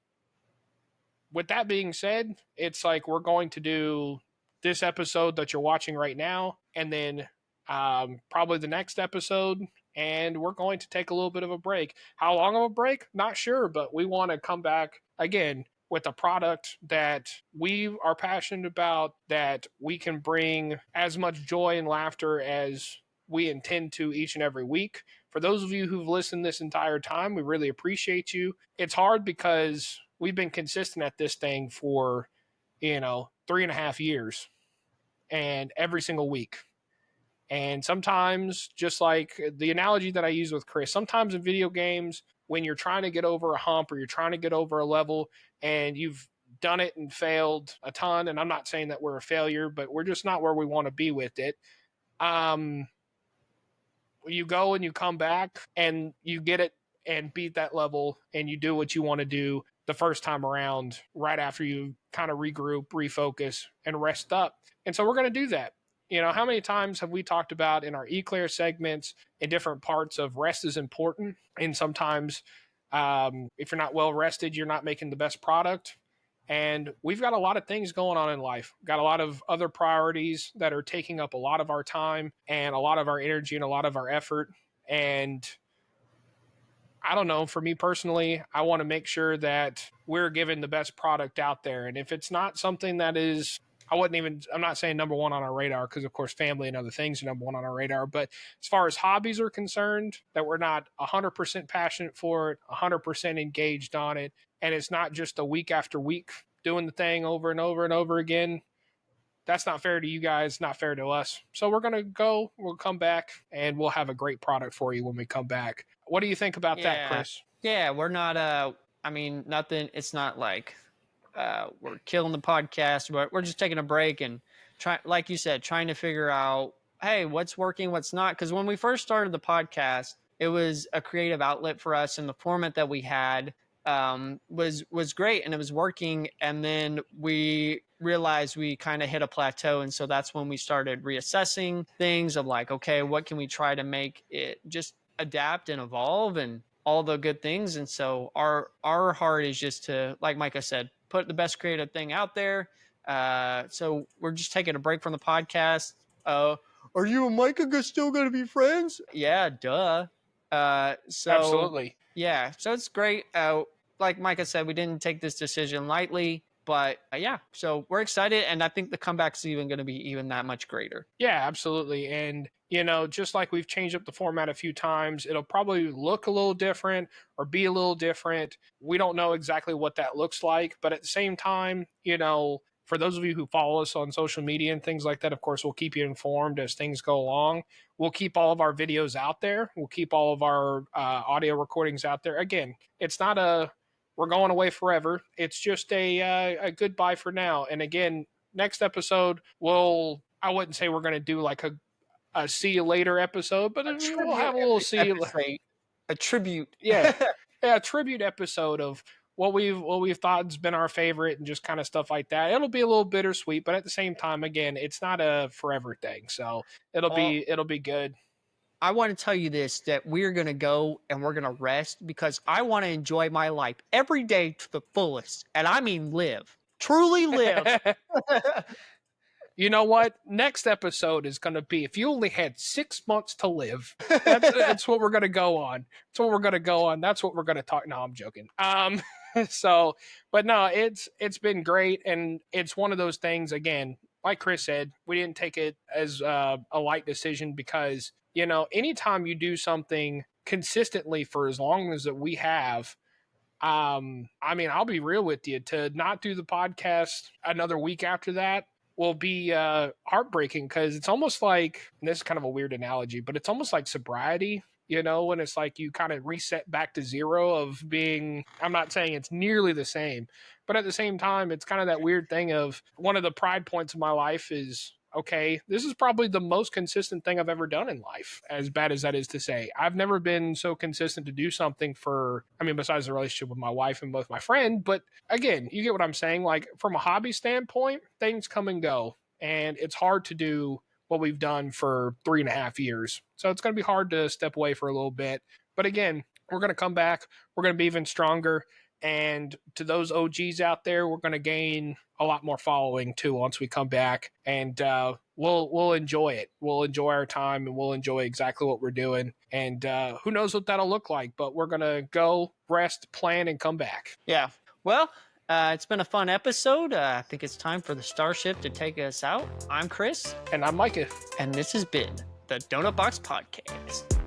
with that being said, it's like we're going to do this episode that you're watching right now, and then probably the next episode, and we're going to take a little bit of a break. How long of a break? Not sure, but we want to come back again with a product that we are passionate about, that we can bring as much joy and laughter as we intend to each and every week. For those of you who've listened this entire time, we really appreciate you. It's hard because we've been consistent at this thing for, 3.5 years, and every single week. And sometimes, just like the analogy that I use with Chris, sometimes in video games, when you're trying to get over a hump or you're trying to get over a level and you've done it and failed a ton, and I'm not saying that we're a failure, but we're just not where we want to be with it. You go and you come back and you get it and beat that level, and you do what you want to do the first time around right after you kind of regroup, refocus, and rest up. And so we're going to do that. How many times have we talked about in our Eclair segments in different parts of rest is important? And sometimes if you're not well rested, you're not making the best product. And we've got a lot of things going on in life. Got a lot of other priorities that are taking up a lot of our time and a lot of our energy and a lot of our effort. And I don't know, for me personally, I want to make sure that we're giving the best product out there. And if it's not something that is, I'm not saying number one on our radar, because of course family and other things are number one on our radar. But as far as hobbies are concerned, that we're not 100% passionate for it, 100% engaged on it, and it's not just a week after week doing the thing over and over and over again, that's not fair to you guys, not fair to us. So we'll come back, and we'll have a great product for you when we come back. What do you think about that, Chris? Yeah, we're not, nothing, it's not like we're killing the podcast, but we're just taking a break and like you said, trying to figure out, hey, what's working, what's not. Because when we first started the podcast, it was a creative outlet for us, and the format that we had was great, and it was working. And then we realized we kind of hit a plateau, and so that's when we started reassessing things of like, okay, what can we try to make it just adapt and evolve and all the good things. And so our heart is just to, like Micah said, put the best creative thing out there. So we're just taking a break from the podcast. Are you and Micah still going to be friends? Yeah, duh. So absolutely. Yeah, so it's great. Like Micah said, we didn't take this decision lightly, but yeah, so we're excited, and I think the comeback's even going to be even that much greater. Yeah, absolutely. And just like we've changed up the format a few times, it'll probably look a little different or be a little different. We don't know exactly what that looks like, but at the same time, for those of you who follow us on social media and things like that, of course, we'll keep you informed as things go along. We'll keep all of our videos out there. We'll keep all of our audio recordings out there. Again, it's not we're going away forever. It's just a goodbye for now. And again, next episode, I wouldn't say we're going to do like a see you later episode, but we'll have a little see you later. A tribute. Yeah. A tribute episode of what we've thought has been our favorite and just kind of stuff like that. It'll be a little bittersweet, but at the same time, again, it's not a forever thing. So it'll be good. I want to tell you this, that we're going to go and we're going to rest because I want to enjoy my life every day to the fullest. And I mean live. Truly live. You know what? Next episode is going to be if you only had 6 months to live. That's what we're going to go on. That's what we're going to go on. That's what we're going to talk. No, I'm joking. But no, it's been great, and it's one of those things. Again, like Chris said, we didn't take it as a light decision because anytime you do something consistently for as long as that we have. I'll be real with you. To not do the podcast another week after that will be heartbreaking because it's almost like, and this is kind of a weird analogy, but it's almost like sobriety, when it's like you kind of reset back to zero of being, I'm not saying it's nearly the same, But at the same time, it's kind of that weird thing of one of the pride points of my life is, okay, this is probably the most consistent thing I've ever done in life, as bad as that is to say. I've never been so consistent to do something for, I mean, besides the relationship with my wife and with my friend. But again, you get what I'm saying? Like, from a hobby standpoint, things come and go, and it's hard to do what we've done for 3.5 years. So it's going to be hard to step away for a little bit. But again, we're going to come back. We're going to be even stronger. And to those OGs out there, we're going to gain a lot more following too once we come back, and we'll enjoy it. We'll enjoy our time, and we'll enjoy exactly what we're doing. And who knows what that'll look like? But we're gonna go rest, plan, and come back. Yeah. Well, it's been a fun episode. I think it's time for the Starship to take us out. I'm Chris, and I'm Micah, and this has been the Doughnut Box Podcast.